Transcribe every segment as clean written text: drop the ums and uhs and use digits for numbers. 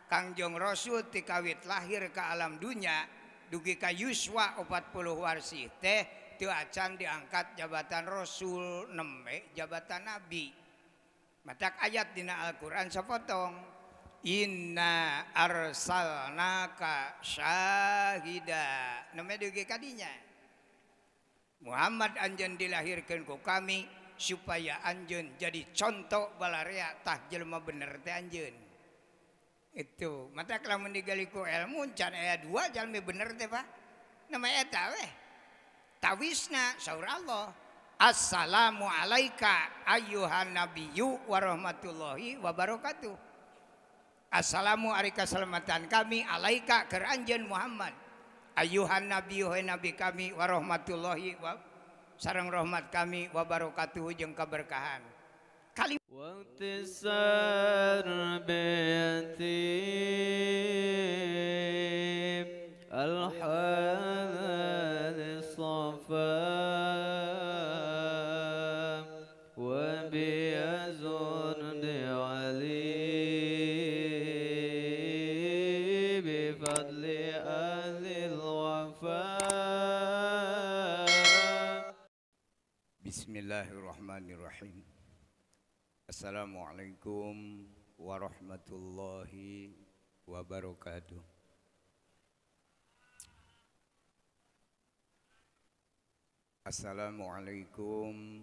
Kangjeng Rasul tikawit lahir ke alam dunia dugi ka yuswa 40 warsi teh teu acan diangkat jabatan Rasul neme jabatan Nabi. Matak ayat dina Al-Qur'an sapotong inna arsalnaka syahida neme dugi kadinya Muhammad anjeun dilahirkeun ku kami supaya anjeun jadi contoh balarea tah jelema bener teh anjeun. Itu mata lamun digali ku ilmu can aya dua jalmi bener teh Pak. Nama eta weh. Tawisna saur Allah. Assalamu alayka ayyuhan nabiyyu wa rahmatullahi wa barakatuh. Assalamu ari kasalamatan kami alaika keur anjeun Muhammad. Ayyuhan nabiyyu hai nabi kami wa rahmatullahi wa sareng rahmat kami wa barakatuh jeung kaberkahan. Kali واغتسال بيتيم الحال الصفا وبيزن علي بفضل أهل الوفاء. Bismillahirrahmanirrahim. Assalamualaikum warahmatullahi wabarakatuh. Assalamualaikum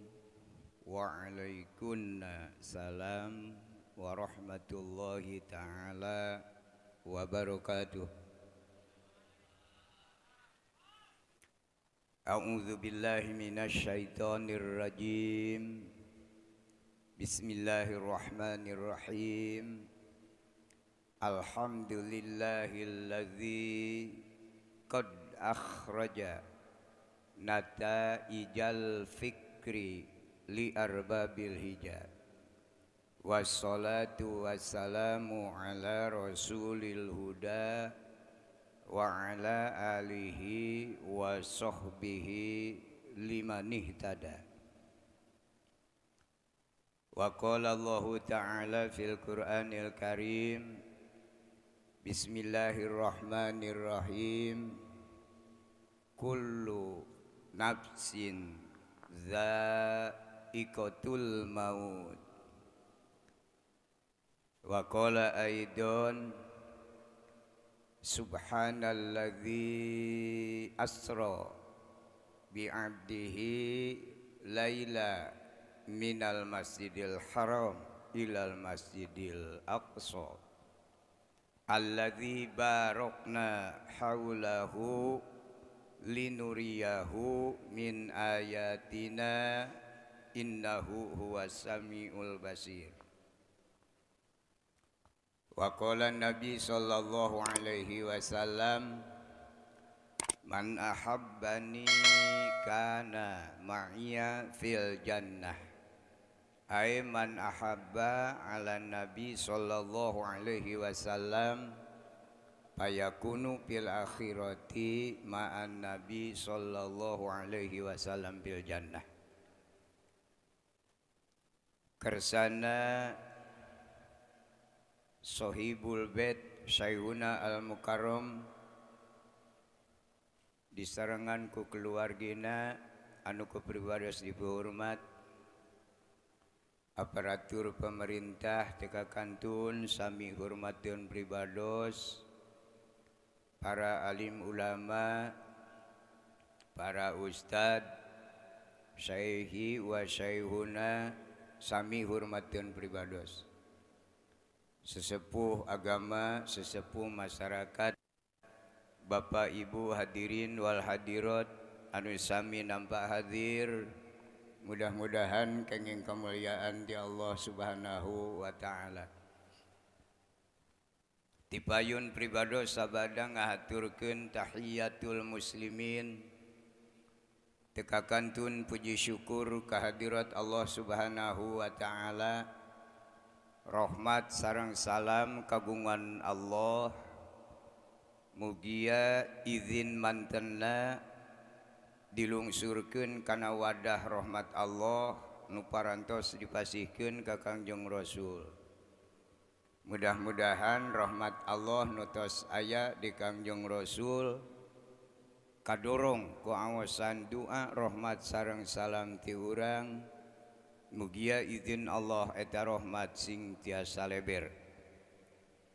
waalaikumsalam warahmatullahi ta'ala wabarakatuh. A'udzu billahi minasy syaithanir rajim. Bismillahirrahmanirrahim. Alhamdulillahilladzi qad akhraja nataijal fikri li arbabil hijab. Wassalatu wassalamu ala rasulil huda wa ala alihi wa sahbihi liman ihtada. Wa qala Allahu ta'ala fil Qur'anil Karim. Bismillahirrahmanirrahim. Kullu nafsin dha'iqatul maut. Wa qala aidan subhanalladzi asra bi'abdihi laila minal masjidil haram ilal masjidil aqsa alladzi barakna haulahu linuriyahu min ayatina innahu huwas samiul basir. Wa qala Nabi sallallahu alaihi wasallam man ahabbani kana ma'iya fil jannah. Ay man ahabba ala Nabi sallallahu alaihi wasallam fayakunu fil akhirati ma'an Nabi sallallahu alaihi wasallam fil jannah. Kersana Sohibul Bait Syaihuna Al-Mukarram disarangan ku keluargina anu kepribadios dihormat, aparatur pemerintah teka kantun sami hormatkeun pribados, para alim ulama, para ustad, syaihi wa syaihuna sami hormatkeun pribados, sesepuh agama, sesepuh masyarakat, Bapak Ibu hadirin wal hadirat anu sami nampak hadir. Mudah-mudahan kenging kemuliaan di Allah Subhanahu wa taala. Tipayun pribados sabada ngahaturkeun tahiyatul muslimin. Teka kantun puji syukur kehadirat Allah Subhanahu wa taala. Rahmat sareng salam kagungan Allah. Mugia izin mantenna dilungsurkeun kana wadah rahmat Allah nu parantos dipasihkeun ka Kangjeng Rasul. Mudah-mudahan rahmat Allah nutos aya di Kangjeng Rasul kadorong ku awasan doa rahmat sareng salam ti urang mugia izin Allah eta rahmat sing tiasa leber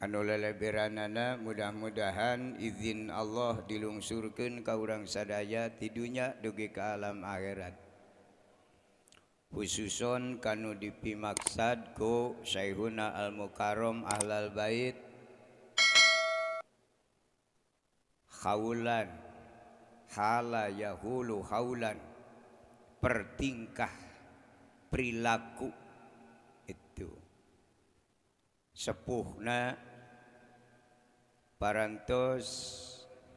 anu leleberanana mudah-mudahan izin Allah dilungsurkeun ka urang sadaya ti dunya dugi ka alam akhirat khususon kanu dipimaksad ku Syekhuna Al-Mukarram Ahlal Bait khaulan hala yahulu haulan pertingkah perilaku itu sepuhna parantos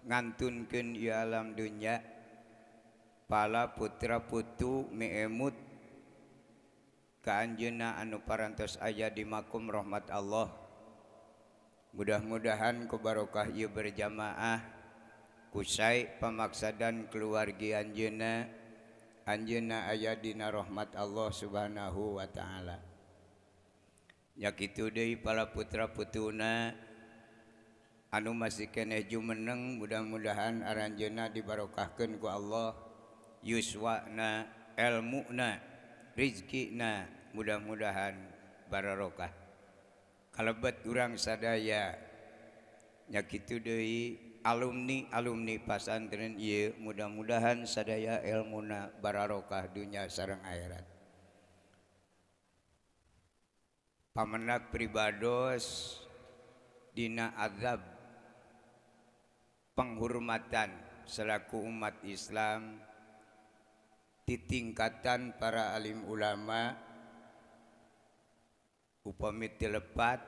ngantunkeun ieu alam dunya pala putra putu meemut ka anjeunna anu parantos aya di makum rahmat Allah. Mudah-mudahan ku barokah ieu berjamaah kusai pamaksadan keluargi anjeunna aya dina rahmat Allah Subhanahu wa taala. Nya kitu deui para putra putuna anu masih keneh jumeneng mudah-mudahan aranjeunna dibarokahkeun ku Allah yuswana ilmuna rizkina mudah-mudahan barokah kalebet urang sadaya nya kitu deui alumni pasantren ieu mudah-mudahan sadaya ilmuna barokah dunya sareng akhirat pamenak pribados dina azab penghormatan selaku umat Islam di tingkatan para alim ulama upami tilepat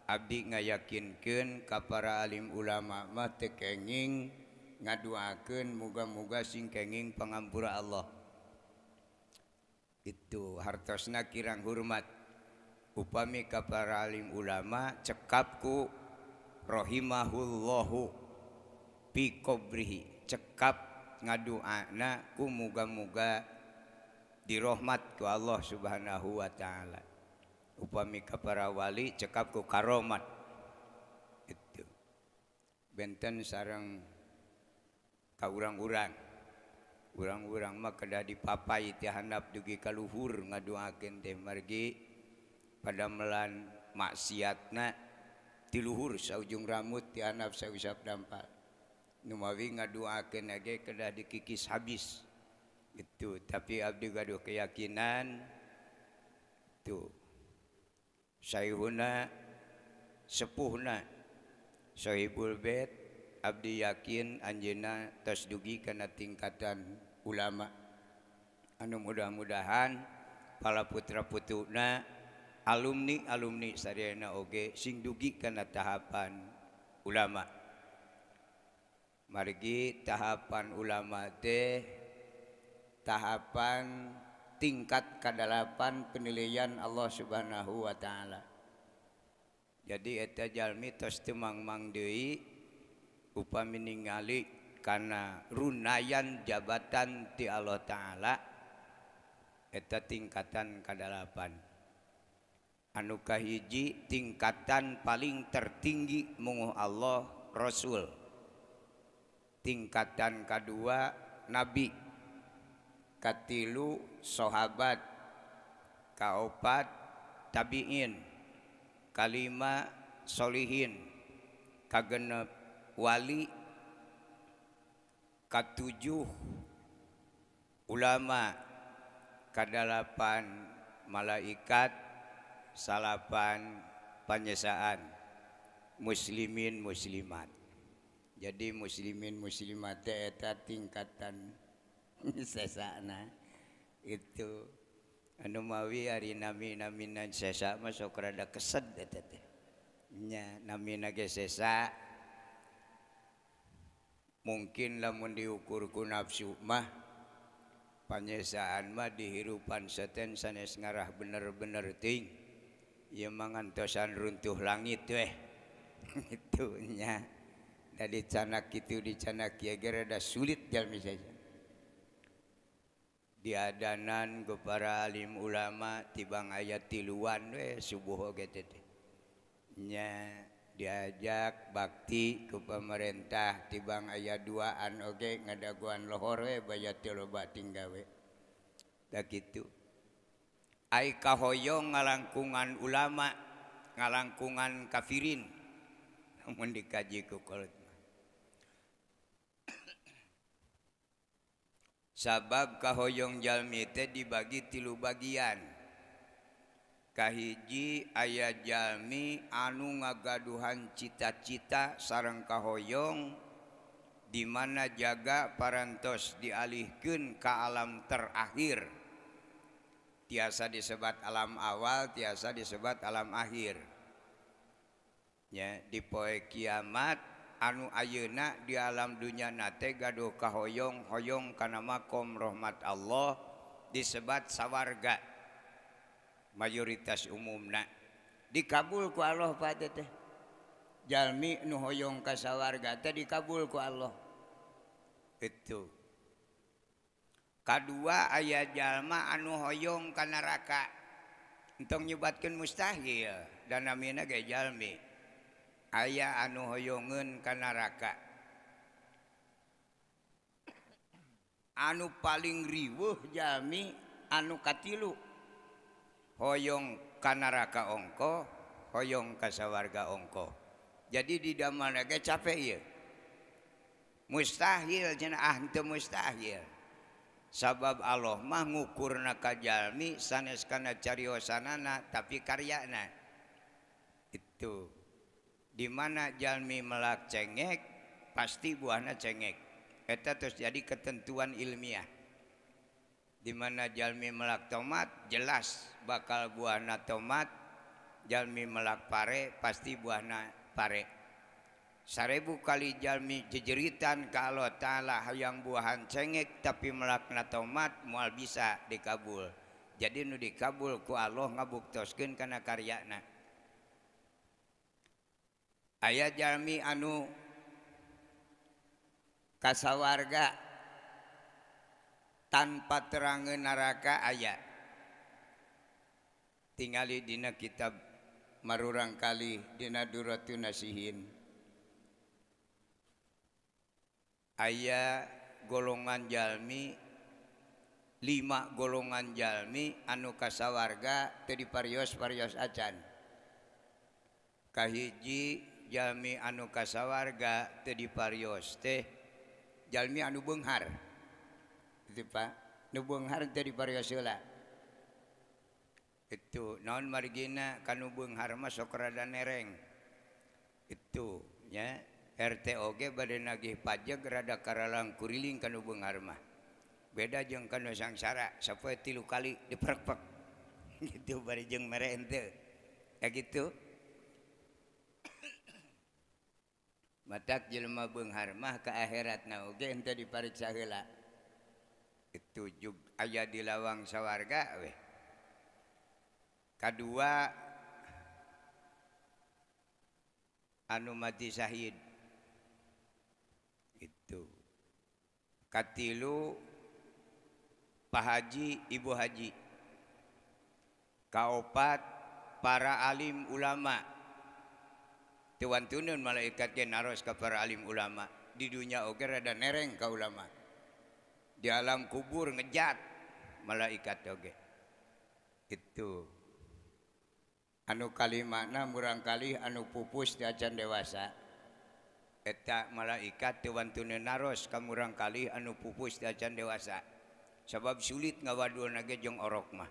abdi ngayakinkeun ka para alim ulama mah teu kenging ngaduakeun muga-muga sing kenging pangampura Allah itu hartosna kirang hormat upami ka para alim ulama cekap ku rahimahullahu fi qabrihi cekap ngaduana ku muga-muga dirahmat ku Allah Subhanahu wa taala upami ka para wali cekap ku karomat itu benten sareng ka urang-urang mah kedah dipapai ti handap dugi ka luhur ngaduakeun teh margi pada melan maksiatna ti luhur saujung rambut ti handap sausap dampal numawi ngaduakeun age kedah dikikis habis itu tapi abdi gaduh keyakinan tuh sayhuna sepuhna sahibul bait abdi yakin anjeunna tos dugi kana tingkatan ulama anu mudah-mudahan para putra putuna alumni sadayana oge sing dugi kana tahapan ulama margi tahapan ulama teh tahapan tingkat kadalapan penilaian Allah Subhanahu wa taala. Jadi eta jalmi tos teu mangmang deui upami ningali kana runayan jabatan ti Allah taala eta tingkatan kadalapan. Anu kahiji tingkatan paling tertinggi munguh Allah Rasul. Tingkatan kedua nabi katilu sahabat kaopat tabiin kalima solihin kagenep wali katujuh ulama kadalapan malaikat salapan panyesaan muslimin muslimat. Jadi muslimin muslimat eta tingkatan sesana itu anu mawi ari nami-namina sesa mah sok rada kesed eta teh nya namina ge sesa mungkin lamun diukur ku nafsu mah panyesaan mah dihirupan seten sanes ngarah bener-bener ting ieu mangantosan runtuh langit weh itu nya dari canak itu di canak kieu ge rada sulit jalmi saja diadanan ku para alim ulama tibang ayat tiluan we subuh oge teh nya diajak bakti ku pemerintah tibang aya duaan oge ngadaguan lohor we bayat loba tinggawe da kitu ai kahoyong ngalangkungan ulama ngalangkungan kafirin mun dikaji ku kolet sabab kahoyong jalmi teh dibagi 3 bagian kahiji aya jalmi anu ngagaduhan cita-cita sareng kahoyong di mana jaga parantos dialihkeun ka alam terakhir tiasa disebut alam awal tiasa disebut alam akhir ya di poe kiamat anu ayeuna di alam dunya nate gaduh kahoyong-hoyong kana makom rahmat Allah disebut sawarga mayoritas umumna dikabul ku Allah pada teh jalmi nu hoyong ka sawarga teh dikabul ku Allah itu kadua aya jalma anu hoyong ka neraka entong nyebatkeun mustahil dan namina ge jalmi aya anu hoyongeun ka neraka anu paling riweuh jalmi anu katilu hoyong ka neraka ongko hoyong ka sawarga ongko jadi di damal ge capek ieu mustahil cenah henteu mustahil sabab Allah mah ngukurna ka jalmi sanes kana cariosanana tapi karyana itu di mana jalmi melak cengek pasti buahna cengek eta terus jadi ketentuan ilmiah di mana jalmi melak tomat jelas bakal buahna tomat jalmi melak pare pasti buahna pare 1000 kali jalmi jejeritan ka Allah Ta'ala hayang buahan cengek tapi melakna tomat moal bisa dikabul jadi nu dikabul ku Allah ngabuktoskeun kana karyana aya jalmi anu kasawarga tanpa terangeun neraka aya tingali dina kitab marurang kali dina Duratun Nasihin aya golongan jalmi 5 golongan jalmi anu kasawarga teu diparios-parios acan kahiji jalmi anu kasawarga teu diparios teh jalmi anu beunghar itu Pak nu beunghar teu diparios heula itu naon margina kanu beunghar mah sok rada nereng itu nya RT oge bade nagih pajak rada karalang kuriling kanu beunghar mah beda jeung kanu sangsara sapoe 3 kali diperek-perek gitu bari jeung mere henteu kayak gitu matak jelema beunghar mah ka akhiratna oge henteu dipariksa heula itu jug aya di lawang sawarga we kadua anu mati syahid itu katilu Pak Haji Ibu Haji kaopat para alim ulama tuan-tunun malaikat ge naros ka para alim ulama di dunia oge rada nereng ka ulama di alam kubur ngejat malaikat oge itu anu kalimana murangkali anu pupus di acan dewasa eta malaikat tuan-tunun naros ka murangkali anu pupus di acan dewasa sabab sulit ngawadulna ge jeung orok mah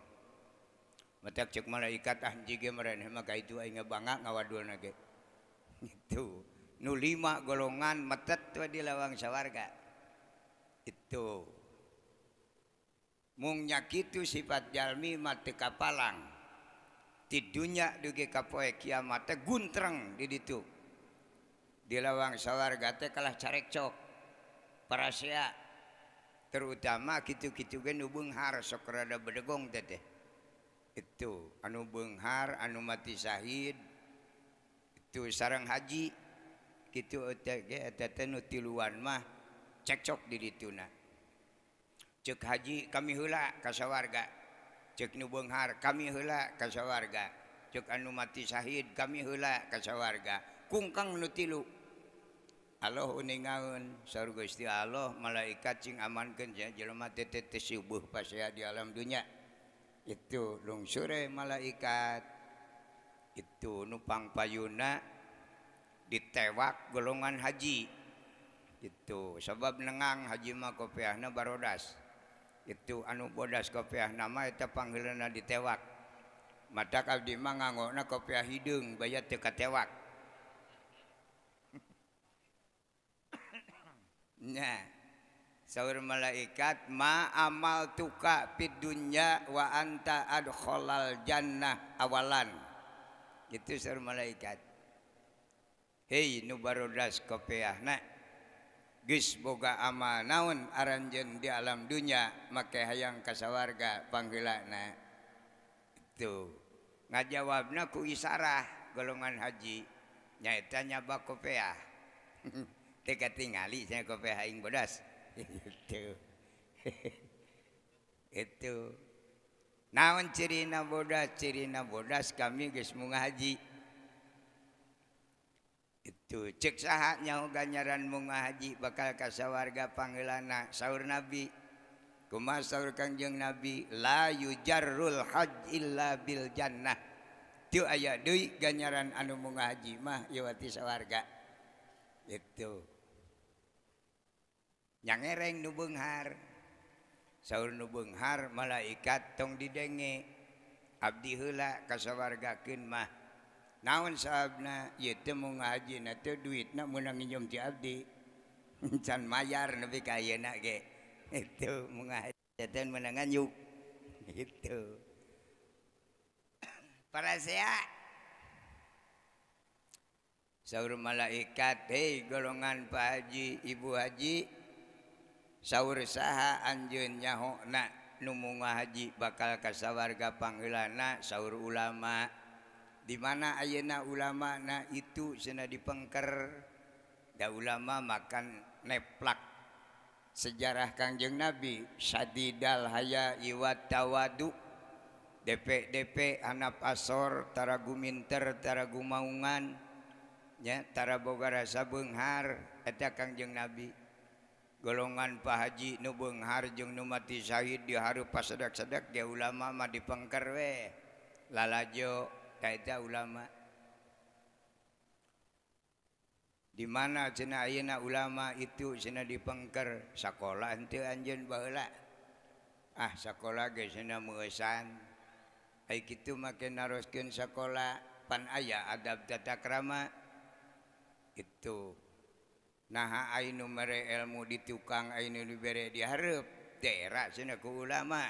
matak ceuk malaikat anjing ge maraneh mah ka itu aing bangga ngawadulna ge itu nu 5 golongan metet di lawang sawarga itu mung nya kitu sifat jalmi mah teu kapalang ti dunya dugi ka poe kiamat teh guntreng di ditu di lawang sawarga teh kalah carekcok parasea terutama kitu-kitu ge nu beunghar sok rada bedegong teh itu anu beunghar anu mati syahid itu sareng haji kitu eta teh nu tiluan mah cekcok di dituna ceuk haji kami heula ka sawarga ceuk nu beunghar kami heula ka sawarga cek anu mati syahid kami heula ka sawarga kungkang nu tilu Allah uningaun saur Gusti Allah malaikat cing amankeun jelema teh teh subuh pasea di alam dunya itu lungsure malaikat itu nupang payuna ditewak golongan haji itu sebab nengang haji mah kopiahna barodas itu anu bodas kopiahna mah eta panggeulana ditewak mata abdi mah ngangona kopiah hideung bayat teu katewak nah saur malaikat ma amal tuka fid dunya wa anta adkhalal jannah awalan itu saur malaikat hei nu barodas kopiahna geus boga amal naon aranjeun di alam dunya make hayang ka sawarga panggeulana itu ngajawabna ku isarah golongan haji nyaeta nyaba kopiah teu katingali cenah kopiah aing bodas itu itu naon cirina bodas kami geus munggah haji itu cek saha nyaho ganjaran munggah haji bakal ka sawarga panggeulana saur nabi kumaha saur Kangjeng Nabi la yujarrul hajj illa bil jannah teu aya deui ganjaran anu munggah haji mah yeuwati sawarga itu nyangereng nu beunghar saur nu beunghar malaikat tong didenge abdi heula ka sawargakeun mah naon sababna ieu teh munggah hajina teh duitna meunang nginjom ti abdi can mayar nepi ka ayeuna ge itu mengajatan menangan yuk itu para sea saur malaikat hei golongan Pak Haji Ibu Haji saur saha anjeun nyahona nu munggah haji bakal ka sawarga panggeulana saur ulama di mana ayeuna ulama na itu cenah dipengker da ulama makan neplak sejarah Kangjeng Nabi sadidal haya iwat tawadu DP hanap asor tara guminter tara gumaungan nya tara boga rasa beunghar eta Kangjeng Nabi golongan Pak Haji nu beunghar jeung nu mati syahid dihareup pasedak-sedak dia ulama mah dipengker we lalajo ka eta ulama di mana cenah ayeuna ulama itu cenah dipengker sakola henteu anjeun baheula ah sakola ge cenah meusan ai kitu make naroskeun sakola pan aya adab tata krama itu naha anu mere ilmu di tukang anu dibere di hareup daerah cenah ku ulama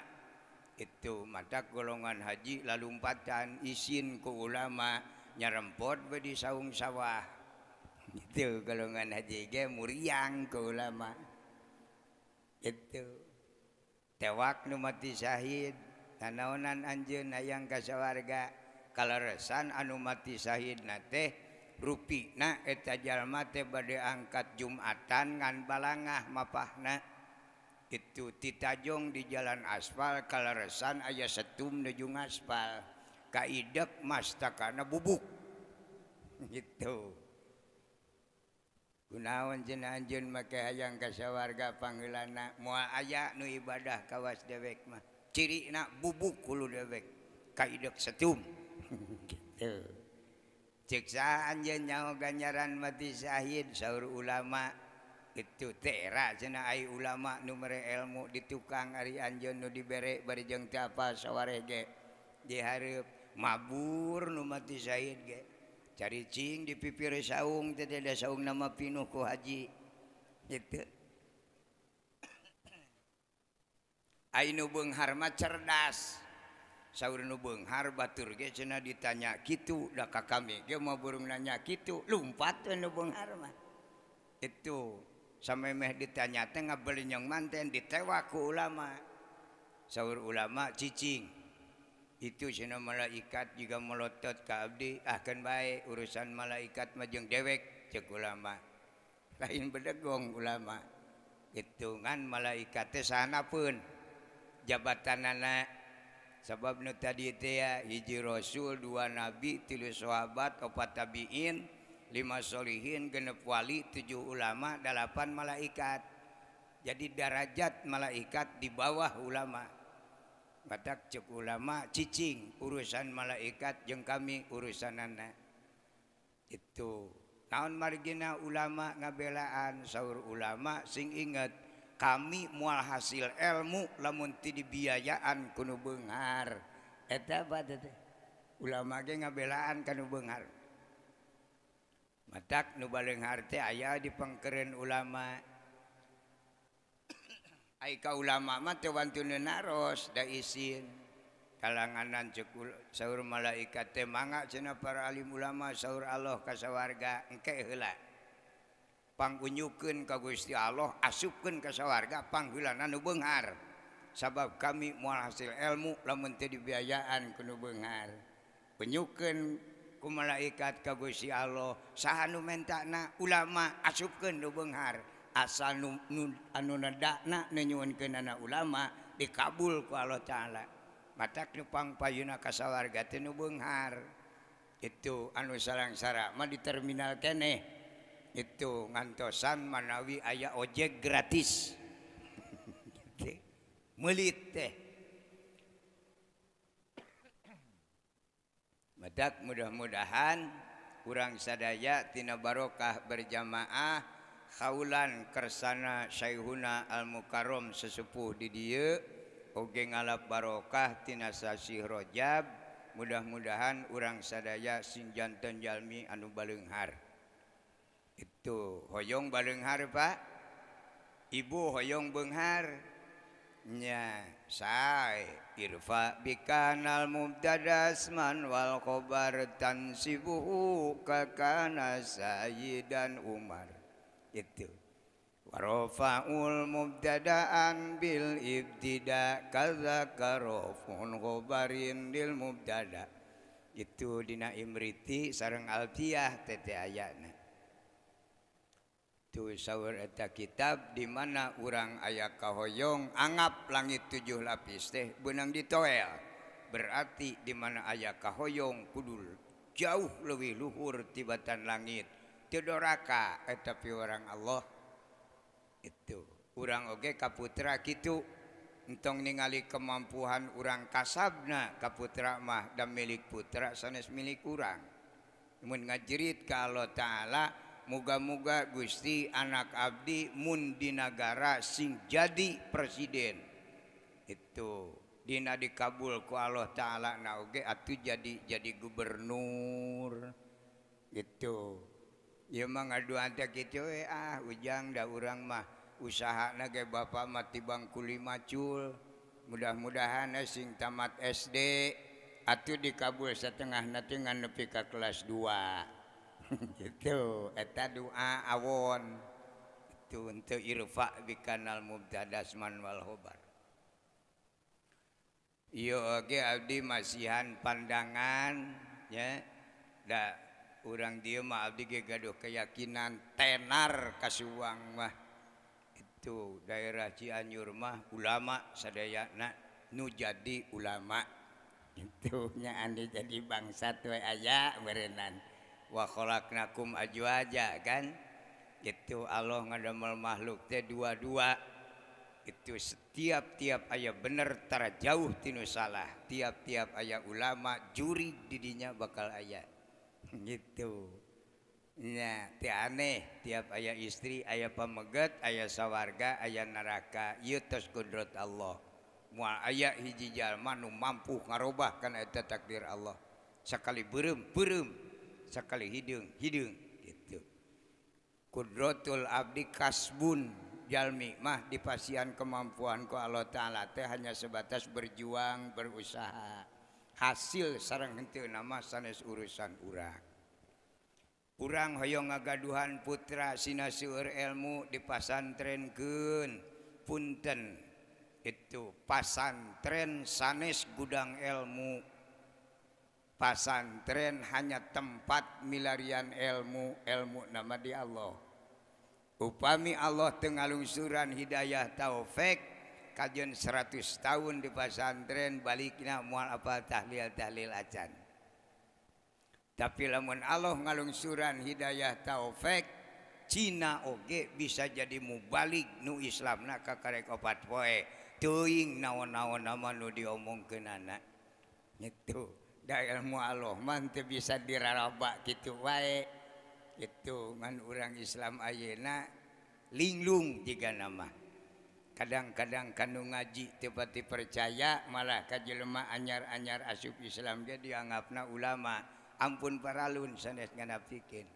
itu mata golongan haji lalumpatan izin ku ulama nyarempot we di saung sawah itu golongan haji ge muriang ke ulama itu tewak nu mati syahid nanaonan anjeun hayang ka sawarga kaleresan anu mati syahid na teh rupina eta jalma teh bade angkat Jumatan ngan balangah mapahna itu titajong di jalan aspal kaleresan aya setum nujung aspal kaidek mastakana bubuk gitu kunaon cenah anjeun make hayang ka sawarga panggeulana moal aya nu ibadah kawas dewek mah cirina bubuk kulu dewek kaidek setum gitu cek saha anjeun nyaho ganjaran mati syahid saur ulama itu tera cenah ai ulama nu mere ilmu di tukang ari anjeun nu dibere bari jeung teu apal sawareh ge dihareup mabur nu mati syahid ge cari cing di pipir saung teh ada saung nama pinuh ku haji gitu ai nu beunghar mah cerdas saur nu beunghar batur ge cenah ditanya kitu da ka kami ge mau burung nanya kitu lumpat nu beunghar mah itu samemeh ditanya teh ngabelinyong manten ditewak ku ulama saur ulama cicing itu cenah malaikat juga melotot ka abdi ahkeun bae urusan malaikat mah jeung dewek ceuk ulama lain bedegong ulama itu ngan malaikat teh sahanapeun jabatanana Sabab nu tadi teh ya hiji rasul, dua nabi, tilu sahabat, opat tabiin, lima solihin, genep wali, 7 ulama, 8 malaikat. Jadi derajat malaikat di bawah ulama. Batak cek ulama cicing urusan malaikat jeung kami urusanana. Itu naon margina ulama ngabelaan saur ulama sing inget kami mual hasil ilmu lamun ti dibiayaan ku nu beunghar. Eta bade teh. Ulama ge ngabelaan ka nu beunghar. Matak nu baleunghar teh aya di pangkeureun ulama. Ai ka ulama mah teh wantuna naros da isin. Kalanganan cekul saur malaikat teh mangga cenah para alim ulama saur Allah ka sawarga engke heula. Pangunyukeun ka Gusti Allah asupkeun ka sawarga pangheulana nu beunghar. Sabab kami moal hasil ilmu lamun teu dibiayaan ku nu beunghar. Penyukeun ku malaikat ka Gusti Allah saha nu mentana ulama asupkeun nu beunghar. Asal anu nadakna nyuwunkeunana ulama dikabul ku Allah Ta'ala. Matak nu pangpayuna ka sawarga teh nu beunghar. Itu anu sarang-sara mah di terminal keneh. Itu ngantosan manawi aya ojek gratis. Melit teh. Matak mudah-mudahan urang sadaya tina barokah berjamaah khaulan kersana Syaihuna Al-Mukarram sesepuh di dieu oge ngalap barokah tina sasi Rajab. Mudah-mudahan urang sadaya sing janten jalmi anu baleunghar. Itu hoyong baleunghar Pak. Ibu hoyong beunghar. Nya sae irfa bikanal mubtadasman wal khobar tansibuhu kakana sayyidan Umar. Itu warofa'ul mubtada'an bil ibtida kadzaka rafun khobarin lil mubtada. Itu dina Imriti sareng Alfiyah tete ayana. Itu saur eta kitab di mana urang aya kahoyong angap langit 7 lapis teh beunang ditoel. Berarti di mana aya kahoyong kudul jauh leuwih luhur tibatan langit. Teu doraka eta pi orang Allah. Itu urang oge kaputra kitu entong ningali kemampuan urang kasabna kaputra mah da milik putra sanes milik urang. Mun ngajerit ka Allah Ta'ala muga-muga Gusti anak abdi mun di negara sing jadi presiden. Itu dina dikabul ku Allah Ta'ala na oge atuh jadi gubernur. Gitu. Ieu mah ngaduan teh kitu ujang da urang mah usahana ge bapa mah tibang kuli macul. Mudah-mudahan sing tamat SD atuh dikabul satengahna teh ngan nepi ka kelas 2. Gitu eta doa awon. Itu untuk irfa bikanal mubtadasman wal khobar. Ieu oge abdi masihan pandangan ya. Da urang dieu mah abdi ge gaduh keyakinan tenar kasuwang mah. Itu daerah Cianjur mah ulama sadayana nu jadi ulama. Itu nya anu jadi bangsat we aya berenan. Wa khalaqnakum ajwaja kan. Itu Allah ngadamel makhluk teh dua-dua. Itu setiap-tiap aya bener tara jauh tinu salah. Tiap-tiap aya ulama juri didinya bakal aya. Gitu. Nya teu aneh tiap aya istri aya pameget aya sawarga aya neraka ieu tos kudrat Allah. Moal aya hiji jalma nu mampu ngarobah kana eta takdir Allah. Sakali beureum sakali hideung gitu. Kudratul abdi kasbun jalmi mah dipasihan kemampuan ku Allah Ta'ala teh hanya sebatas berjuang berusaha. Hasil sareng henteu nama sanes urusan urang. Urang hoyong ngagaduhan putra sina seueur ilmu dipasantrenkeun. Punten itu pasantren sanes gudang ilmu. Pasantren hanya tempat milarian ilmu nama di Allah. Upami Allah teu ngalungsuran hidayah taufik kajian 100 tahun di pesantren baliknya moal apa tahlil acan. Tapi lamun Allah ngalungsuran hidayah taufik Cina oge bisa jadi mubalik nu Islamna ka karek 4 poe teuing naon-naon nama nu diomongkeunana gitu. Da ilmu Allah mah teu bisa diraraba kitu wae gitu ngan urang Islam ayeuna linglung jiga nama. Kadang-kadang kanu ngaji teu pati percaya malah ka jelema anyar-anyar asup Islam ge dianggapna ulama. Ampun paralun sanes nganapikeun.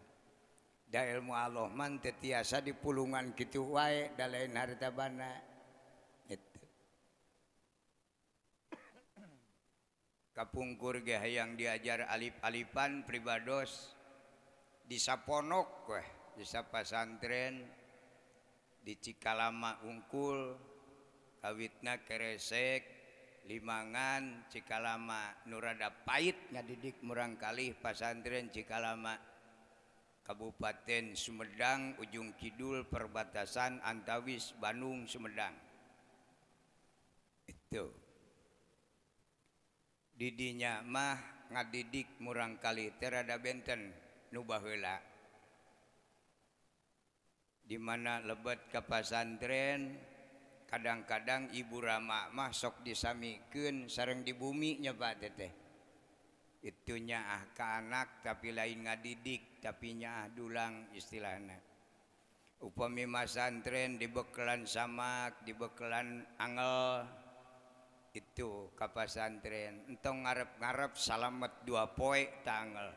Da ilmu Allah man teu tiasa dipulungan kitu wae da lain harta bana. Gitu. Kapungkur ge hayang diajar alif-alifan pribados di Saponok weh, di sapasantren di Cikalama Ungkul kawitna keresek Limangan Cikalama Nurada Pait ngadidik murang kalih pasantren Cikalama Kabupaten Sumedang ujung kidul perbatasan Antawis Bandung Sumedang itu didinya mah ngadidik murang kalih terada benten nu baheula di mana lebet ka pasantren kadang-kadang ibu Rama mah sok disamikeun sareng di bumi nya Pak teteh itunya ka anak tapi lain ngadidik tapi nya dulang istilahna upami masantren dibekelan samak dibekelan angel itu ka pasantren entong ngarep-ngarep salamet 2 poe tangel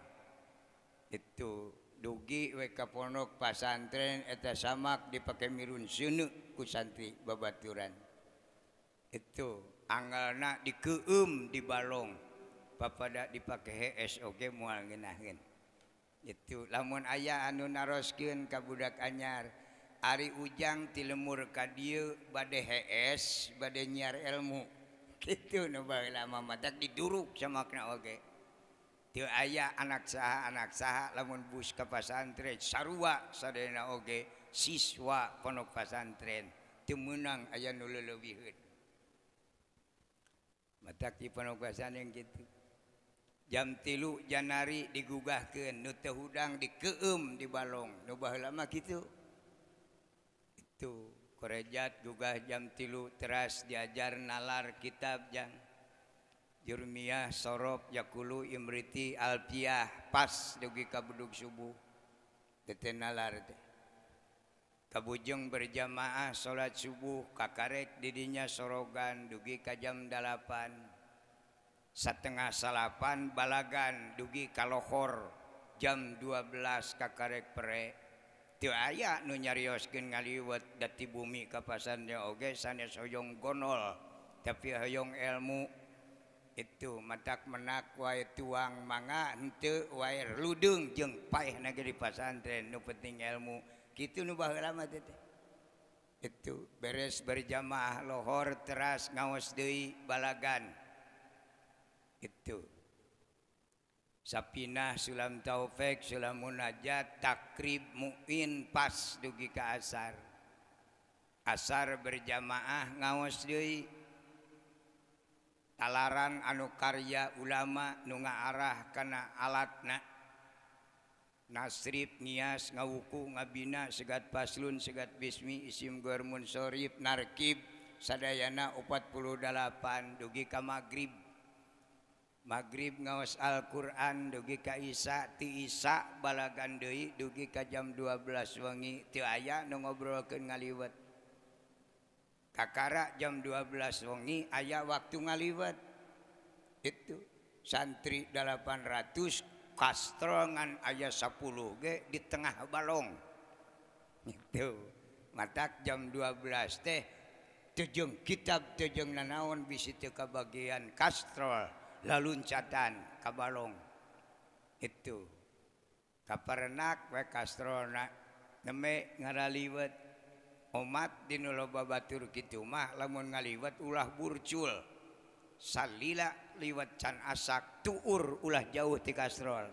itu dugi we ka pondok pasantren eta samak dipake mirun seuneu ku santri babaturan itu angelna dikeueum di balong papada dipake hees oge moal ngeunahkeun itu lamun aya anu naroskeun ka budak anyar ari ujang ti lemur ka dieu bade hees bade nyiar ilmu kitu nu baheula mah matak diduruk samakna oge teu aya anak saha lamun bus ka pasantren sarua sadayana oge siswa pondok pasantren teu meunang aya nu leuleubihkeun matak di pondok pasantren kitu jam 3 Janari digugahkeun nu teu hudang dikeueum di balong nu baheula mah kitu itu korejat gugah jam 3 teras diajar nalar kitab jang Jurmiyah Sorob Yakulu Imriti Alpiyah pas dugi ka bedug subuh teu nalar teh kabujeng berjamaah salat subuh kakarek didinya sorogan dugi ka jam 8 setengah 8 balagan dugi ka lohor jam 12 kakarek pere teu aya nu nyarioskeun ngaliwet dati bumi ka pasantren oge sanes hoyong gonol tapi hoyong ilmu itu matak menak wae tuang mangga henteu wae ludeung jeung paehna ge di pasantren nu penting ilmu kitu nu baheula mah teh itu beres berjamaah lohor teras ngaos deui balagan itu sapinah sulam taufik sulam munajat takrib muin pas dugi ka asar berjamaah ngaos deui talaran anu karya ulama nu ngaarah kana alatna nasrib nias ngawuku ngabina segat paslun segat bismi isim gormun sorib narkib sadayana 48 dugi ka maghrib ngaos Al-Qur'an dugi ka isya ti isya balagan deui dugi ka jam 12 wengi teu aya nu ngobrolkeun ngaliwet kakara jam 12 wengi aya waktu ngaliwet itu santri 800 kastrongan aya 10 ge di tengah balong itu matak jam 12 teh teu kitab teu nanaon bisi teu kabagian kastrol laluncatan ka balong itu kaparenak we kastrolna neme ngaraliwet umat dinu loba batur kitu mah lamun ngaliwat ulah burcul salila liwat can asak tuur ulah jauh ti kastrol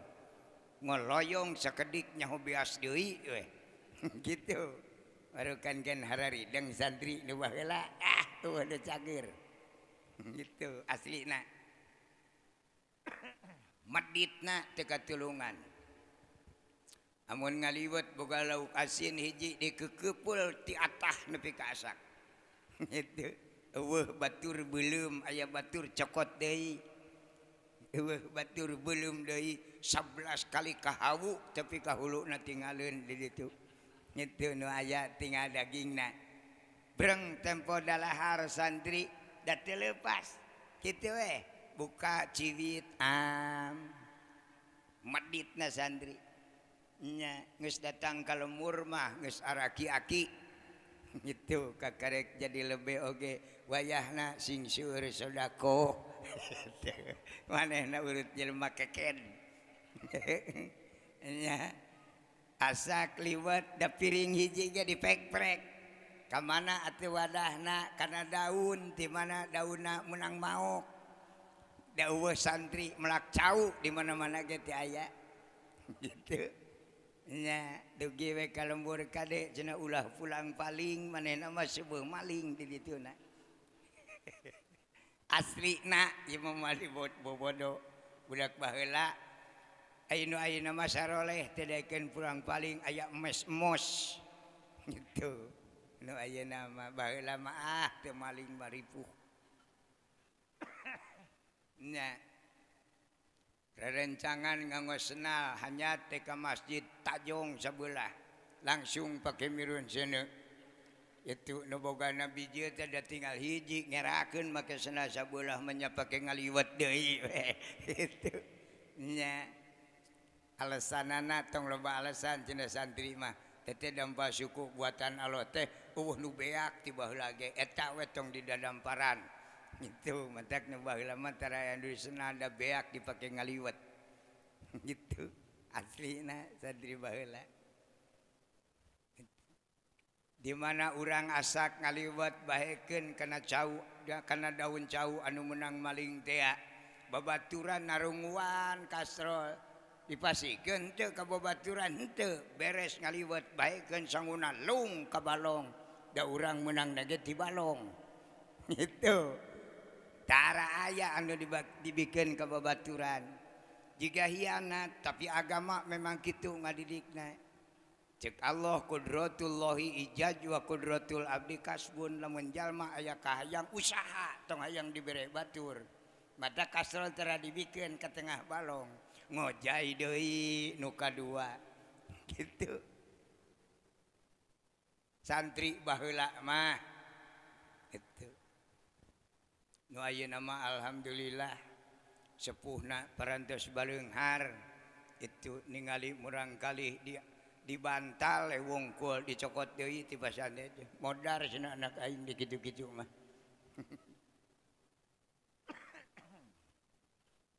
ngoloyong sakedik nyaho beas deui we gitu barukan harari deng santri nu baheula Udah cagir gitu aslina meditna teka tulungan amun ngaliwet boga lauk asin hiji dikekepul ti atah nepi ka asak gitu eueuh batur belum aya batur cokot deui eueuh batur belum deui 11 kali kahawu tapi kahuluna tinggalin di ditu gitu nu aya tinggal dagingna breng tempo dalahar santri da teu leupas kitu we buka ciwit meditna santri nya geus datang ka lemur mah geus araki-aki gitu kakarek jadi lebih oge wayahna sing seueur sodako manehna urut jelema keken nya asak liwat da piring hiji ge dipek-prek ka mana atuh wadahna kana daun di mana daunna menang maok da eueuh santri melak cau di mana-mana ge teh aya gitu nya dugi we ka lembur kade cenah ulah pulang paling manehna mah seueuh maling di dituna aslina ieu mah mali bobodo budak baheula ayeuna mah saroleh teh daekeun pulang paling aya mes-mos gitu nu ayeuna mah baheula mah teu maling maripuh nya rerencangan nganggo senal hanya teh ka masjid Tajong sebelah langsung pake mirun seuneu itu nu bogana bijeu teh da tinggal hiji ngerakeun make senal sabelah menya pake ngaliwet deui itu nya alasanana tong loba alasan cenah santri mah teteh dampa suku buatan Allah teh nu beak ti baheula ge eta we tong di dadamparan gitu matak nu baheula mah tara anu senada beak dipake ngaliwet gitu aslina santri baheula di mana urang asak ngaliwet bahekeun kana cau kana daun cau anu menang maling teh babaturan narunguan kasrol dipasikeun teu ka babaturan henteu beres ngaliwet bahekeun sanguna lung ka balong da urang menang ge ti balong gitu tara aya anu dibikeun ka babaturan jika hianat tapi agama memang kitu ngadidikna cek Allah qudratullahi ijaj wa qudratul abdi kasbun lamun jalma aya kahayang usaha tong hayang dibere batur mata kasrol tara dibikeun ka tengah balong ngojai deui nu kadua gitu santri baheula mah gitu nu ayeuna mah alhamdulillah sepuhna parantos baleunghar itu ningali murang kali di bantal wungkul dicokot deui ti basande modar cenah anak aing di kitu-kitu mah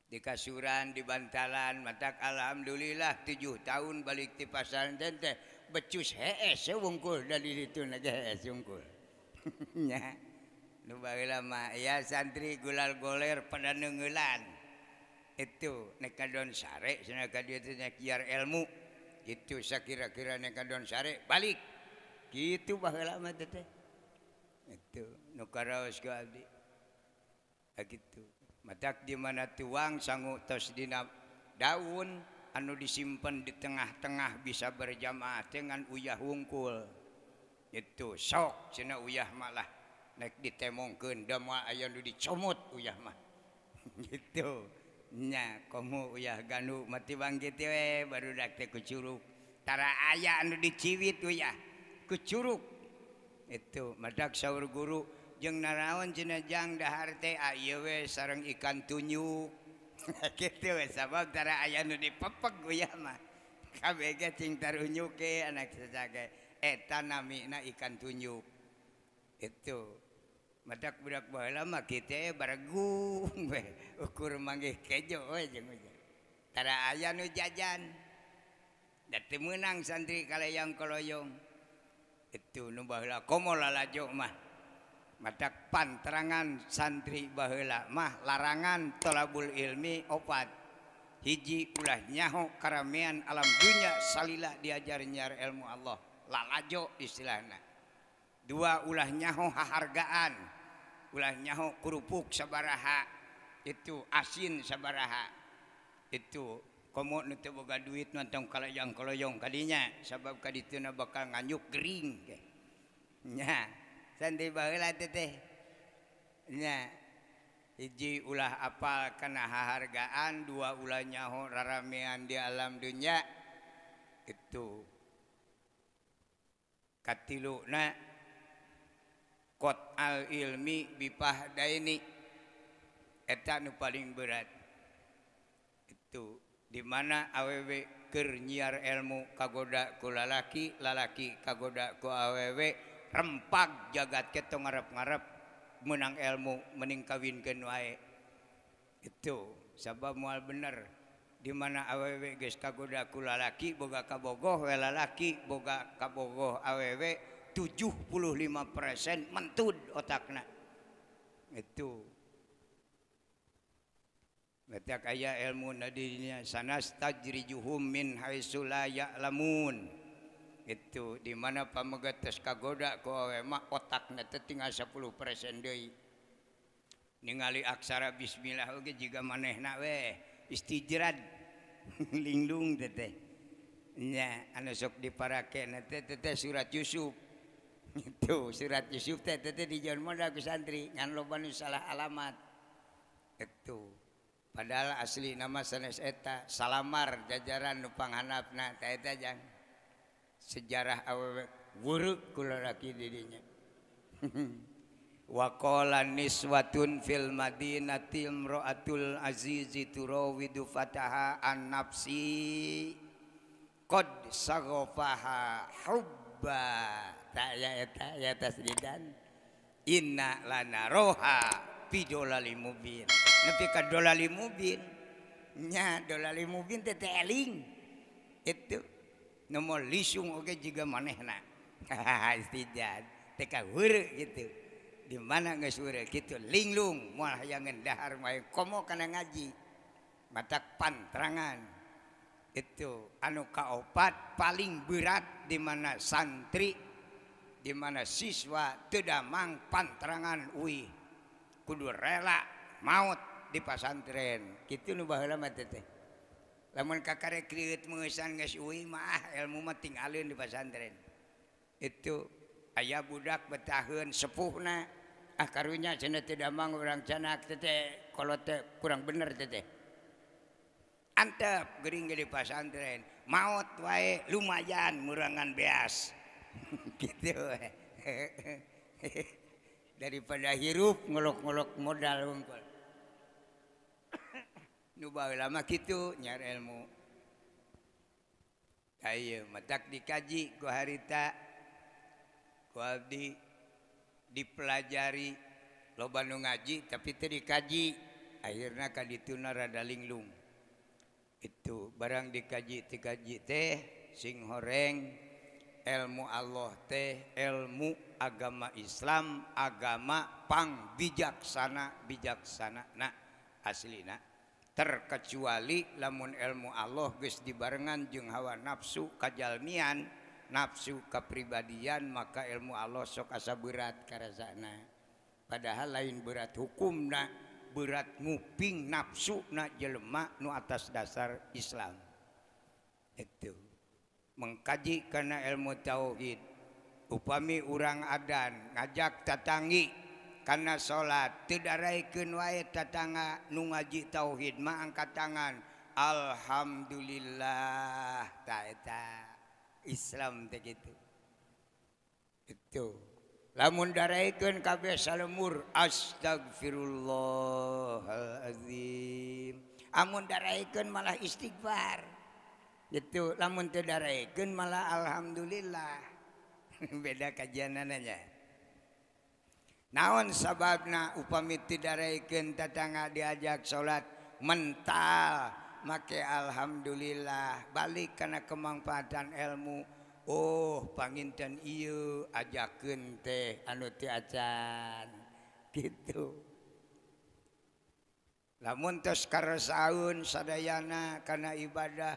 di kasuran di bantalan matak alhamdulillah 7 tahun balik ti pasantren teh becus hees wungkul dari ditu na hees wungkul nya nu baheula mah ya santri gulal goler pada neungeulan itu nek kadon sare cenah ka dieu teh kiar ilmu gitu sakira-kira nek kadon sare balik kitu baheula mah teh itu nu karaos ka abdi kitu matak di mana tuang sangu tos dina daun anu disimpen di tengah-tengah bisa berjamaah dengan uyah wungkul itu sok cenah uyah malah nek ditemongkeun da moal aya nu dicomot uyah mah gitu nya komo uyah ganu mati bang kitu we barudak teh ku curug tara aya anu diciwit uyah ku curug itu madak saur guru jeung naraon cenah jang dahar teh ieu we sareng ikan tunyuk kitu we sabab tara aya nu dipepeg uyah mah kabeh ge cing tarunyuk ke anak sesage eta namina ikan tunyuk itu madak budak baheula mah kitu baragung we ukur manggih kejo we jeung tara aya nu jajan da teu meunang santri kalayang koloyong itu nu baheula komo lalajo mah madak panterangan santri baheula mah larangan tolabul ilmi opat hiji ulah nyaho karamean alam dunya salila diajar nyar ilmu Allah lalajo istilahna dua ulah nyaho hahargaan ulah nyaho kerupuk sabaraha itu asin sabaraha itu komo nu teu boga duit nonton kalayang-kalayong kadinya sabab kadituna bakal nganyuk gering nya sandi baheula teh nya hiji ulah apal kana hahargaan dua ulah nyaho raramean di alam dunya itu katiluna qot al ilmi bipahdaini eta nu paling berat itu di mana awewe keur nyiar ilmu kagoda ku lalaki lalaki kagoda ku awewe rempag jagat keto ngarep-ngarep menang ilmu mending kawinkeun wae itu sabab moal bener di mana awewe geus kagoda ku lalaki boga kabogoh we lalaki boga kabogoh awewe 75% mentud otakna itu Betak aya ilmu nadinya sanas tajrijuhum min haitsu la ya'lamun. Itu di mana pamegetes kagoda ku awe mah otakna teh tinggal 10% deui. Ningali aksara bismillah oge jiga manehna we istijrad linglung teh. Nya anu sok diparakeun teh surat Yusuf. Itu surat Yusuf teh dijaun modal ku santri ngan loba nu salah alamat. Itu padahal asli nama sanes eta salamar jajaran nu panghandapna ta eta jang sejarah awewe wuruk kula laki didinya wa qala niswatun fil madinati imraatul azizi turawidu fataha an nafsi qad saghafaha hubba ta ya eta tasdidan inna lana roha bidolali mubin nepi ka dolali mubin nya dolali mubin teh eling itu nomor lisung oge jiga manehna istijad teh ka heureuh gitu di mana geus heureuh kitu linglung moal hayangeun dahar mah komo kana ngaji matak pantrangan itu anu kaopat paling berat di mana santri di mana siswa teu damang pantrangan uih kudu rela maut di pasantren kitu nu baheula mah teh lamun kakarek kreuit meusan geus uwi mah ilmu mah tinggalin di pasantren itu aya budak betaheun sepuhna karunya cenah teu damang urang canak teh kolot teh kurang bener teh antep geuring di pasantren maut wae lumayan murangan beas gitu daripada hirup ngolok-ngolok modal wungkul nu baheula mah kitu nyar ilmu ayeuna matak dikaji ku harita ku abdi dipelajari loba nu ngaji tapi teu dikaji akhirna ka dituna rada linglung itu barang dikaji teh sing horeng ilmu Allah teh ilmu agama Islam agama pang bijaksana nah aslina terkecuali lamun ilmu Allah geus dibarengan jeung hawa nafsu kajalmian nafsu kapribadian maka ilmu Allah sok asa berat karasana padahal lain berat hukumna berat nguping nafsuna jelema nu atas dasar Islam itu mengkaji karena ilmu tauhid upami urang adan ngajak tatangi karena salat teu daraekeun wae tatangga nu ngaji tauhid mah angkat tangan alhamdulillah ta eta Islam teh kitu itu lamun daraekeun kabeh salemur astagfirullahalazim amun daraekeun malah istighfar gitu lamun teu daraekeun malah alhamdulillah beda kajianana nya naon sababna upami teu daraekeun tatangga diajak salat mental make alhamdulillah balik kana kemanfaatan ilmu oh panginten ieu ajakeun teh anu teu acan gitu lamun tos karesaeun sadayana kana ibadah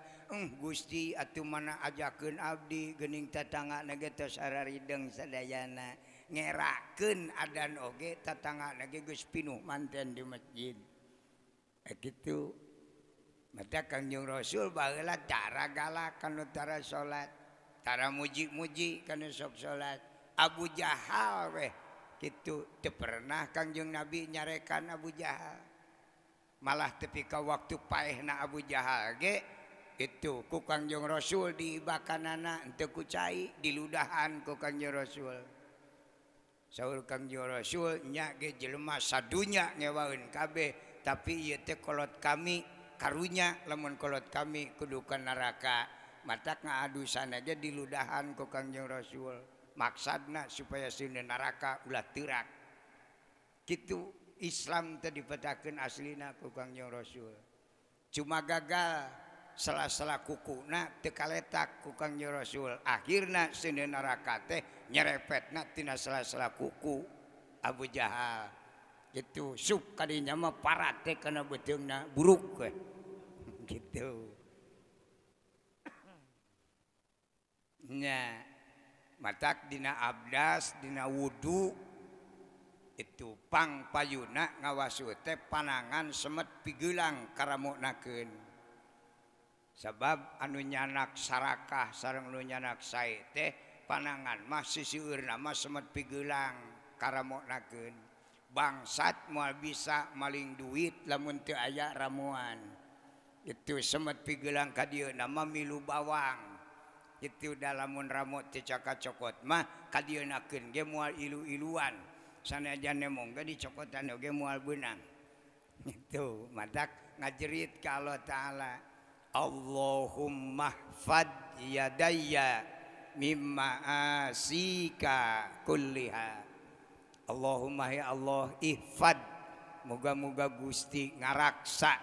Gusti atuh mana ajakeun abdi geuning tatangga ge tos ararideng sadayana ngerakeun adan oge tatanggana ge geus pinuh manten di masjid. Kitu. Mata Kangjeng Rasul baheula cara galak kana tara salat, tara muji-muji kana sok salat. Abu Jahal weh kitu teu pernah Kangjeng Nabi nyarekan Abu Jahal. Malah tepi ka waktu paehna Abu Jahal ge itu ku Kangjeng Rasul diibakanana henteu ku cai diludahan ku Kangjeng Rasul. Saur Kangjeng Rasul nya ge jelema sadunya ngewaeun kabeh tapi ieu teh kolot kami karunya lamun kolot kami kudu ka neraka. Matak ngaadusan aja diludahan ku Kangjeng Rasul. Maksudna supaya sieun neraka ulah teurak. Kitu Islam teh dipetakeun aslina ku Kangjeng Rasul. Cuma gagal salah-salah kukuna teu kaletak ku Kangjeng Rasul. Akhirna sieun neraka teh nyerepetna tina salah-salah kuku Abu Jahal. Gitu sup kadinya mah parat teh kana beuteungna buruk we. Gitu. Nya matak dina abdas dina wudu itu pang payuna ngawasu teh panangan semet pigeulang karamunakeun. Sabab anu nyanak sarakah sareng anu nyanak sae teh panangan mah sisieureurna mah semet pigeulang karamunakeun. Bangsat moal bisa maling duit lamun teu aya ramuan. Itu semet pigeulang ka dieu nama milu bawang. Itu dalamun ramu teu caka-cokot mah ka dieunakeun ge moal ilu-iluan. Sanajan nemong ge dicokotan oge moal beunang. Itu madak ngajerit ka Allah Taala. Allahumma fad yadayya mimma asika kulliha. Allahumma ya Allah ihfad moga-moga Gusti ngaraksa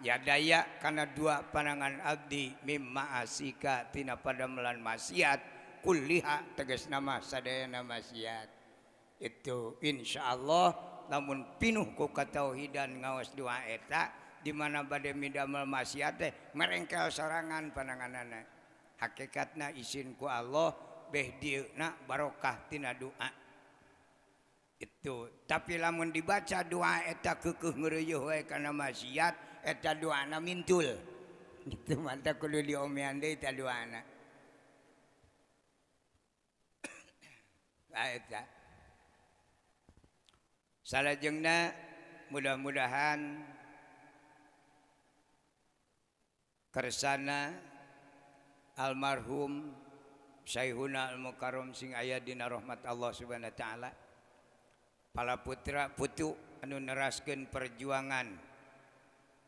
yadaya kana dua panangan abdi mimma asika tina padamelan maksiat kulliha tegasna mah sadayana maksiat. Itu insyaallah lamun pinuh ku katauhidan ngaos doa eta di mana bade midamel maksiat teh merengkel sorangan pananganana. Hakikatna izin ku Allah beh dieuna barokah tina doa. Itu tapi lamun dibaca doa eta keukeuh ngeureuyeuh we kana maksiat eta doana mintul. Itu mantap kudu diomean deui eta doana. Eta salajengna mudah-mudahan kersana almarhum Syaihuna Al-Mukarram sing aya dina rahmat Allah Subhanahu wa taala. Pala putra putu anu neraskeun perjuangan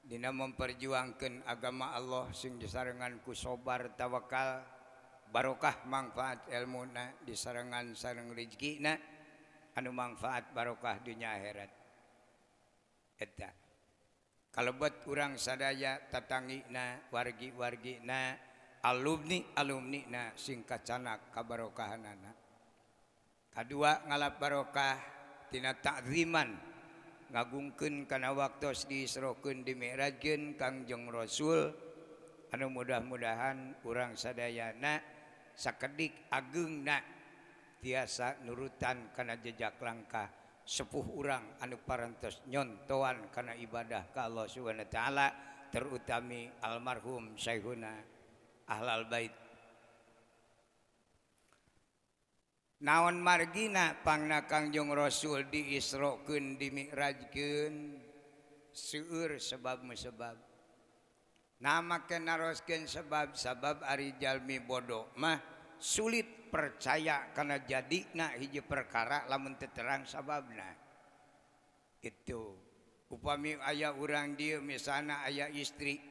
dina memperjuangkeun agama Allah sing disarengan ku sabar tawakal barokah manfaat ilmuna disarengan sareng rezekina anu manfaat barokah dunya akhirat. Eta kalebet urang sadaya tatangina wargi-wargina alumni-alumnina sing kacanak kabarokahanana. Kadua ngalap barokah tina ta'ziman ngagungkeun kana waktos diisrokeun dimi'rajkeun Kangjeng Rasul anu mudah-mudahan urang sadayana sakedik ageungna tiasa nurutan kana jejak langkah sepuh urang anu parantos nyontoan kana ibadah ka Allah Subhanahu wa taala terutami almarhum Syaihuna Ahlal Bait. Naon margina pangna Kangjeng Rasul diisrokeun dimi'rajkeun seueur sebab musabab. Namakeun naroskeun sebab ari jalmi bodoh mah sulit percaya kana jadina hiji perkara lamun teu terang sababna. Itu upami aya urang dieu misalna aya istri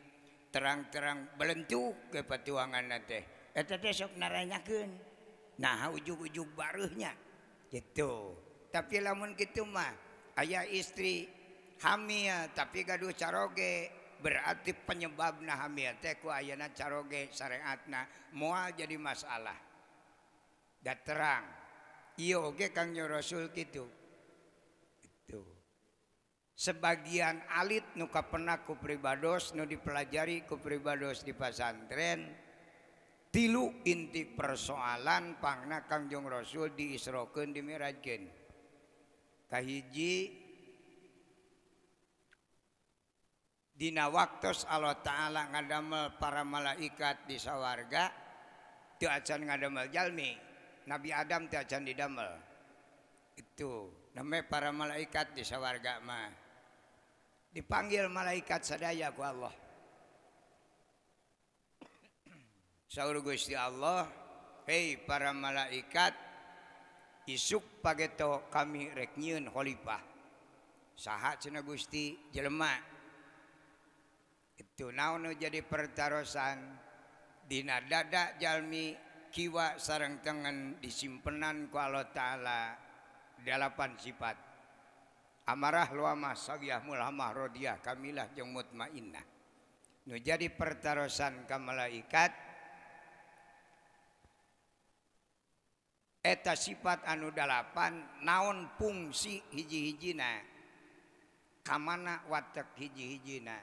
terang-terang belentuk ke patuanganna teh eta teh sok naranyakeun. Nah ujug-ujug bareuhnya gitu. Tapi lamun kitu mah aya istri hamil tapi gaduh caroge berarti penyebabna hamil teh ku ayeuna caroge syariatna moal jadi masalah. Da terang ieu oge Kangjeng Rasul kitu. Itu sebagian alit nu kapenak ku pribados nu dipelajari ku pribados di pasantren Tilu inti persoalan pangna Kangjeng Rasul diisrokeun dimirajkeun. Kahiji dina waktos Allah Ta'ala ngadamel para malaikat di sawarga teu acan ngadamel jalmi. Nabi Adam teu acan didamel. Itu namanya para malaikat di sawarga mah dipanggil malaikat sadaya ku Allah. Saur Gusti Allah, hei para malaikat, isuk pageto kami rek nyieun khalifah. Saha cenah Gusti? Jelema. Itu naon nu jadi pertarosan dina dada jalmi kiwa sareng tengen disimpenan ku Allah Ta'ala 8 sifat. Amarah, luamah, sagiyah, mulhamah, rodiyah, kamilah, jeung mutmainnah. Nu jadi pertarosan ka malaikat eta sifat anu 8 naon fungsi hiji-hijina kamana watek hiji-hijina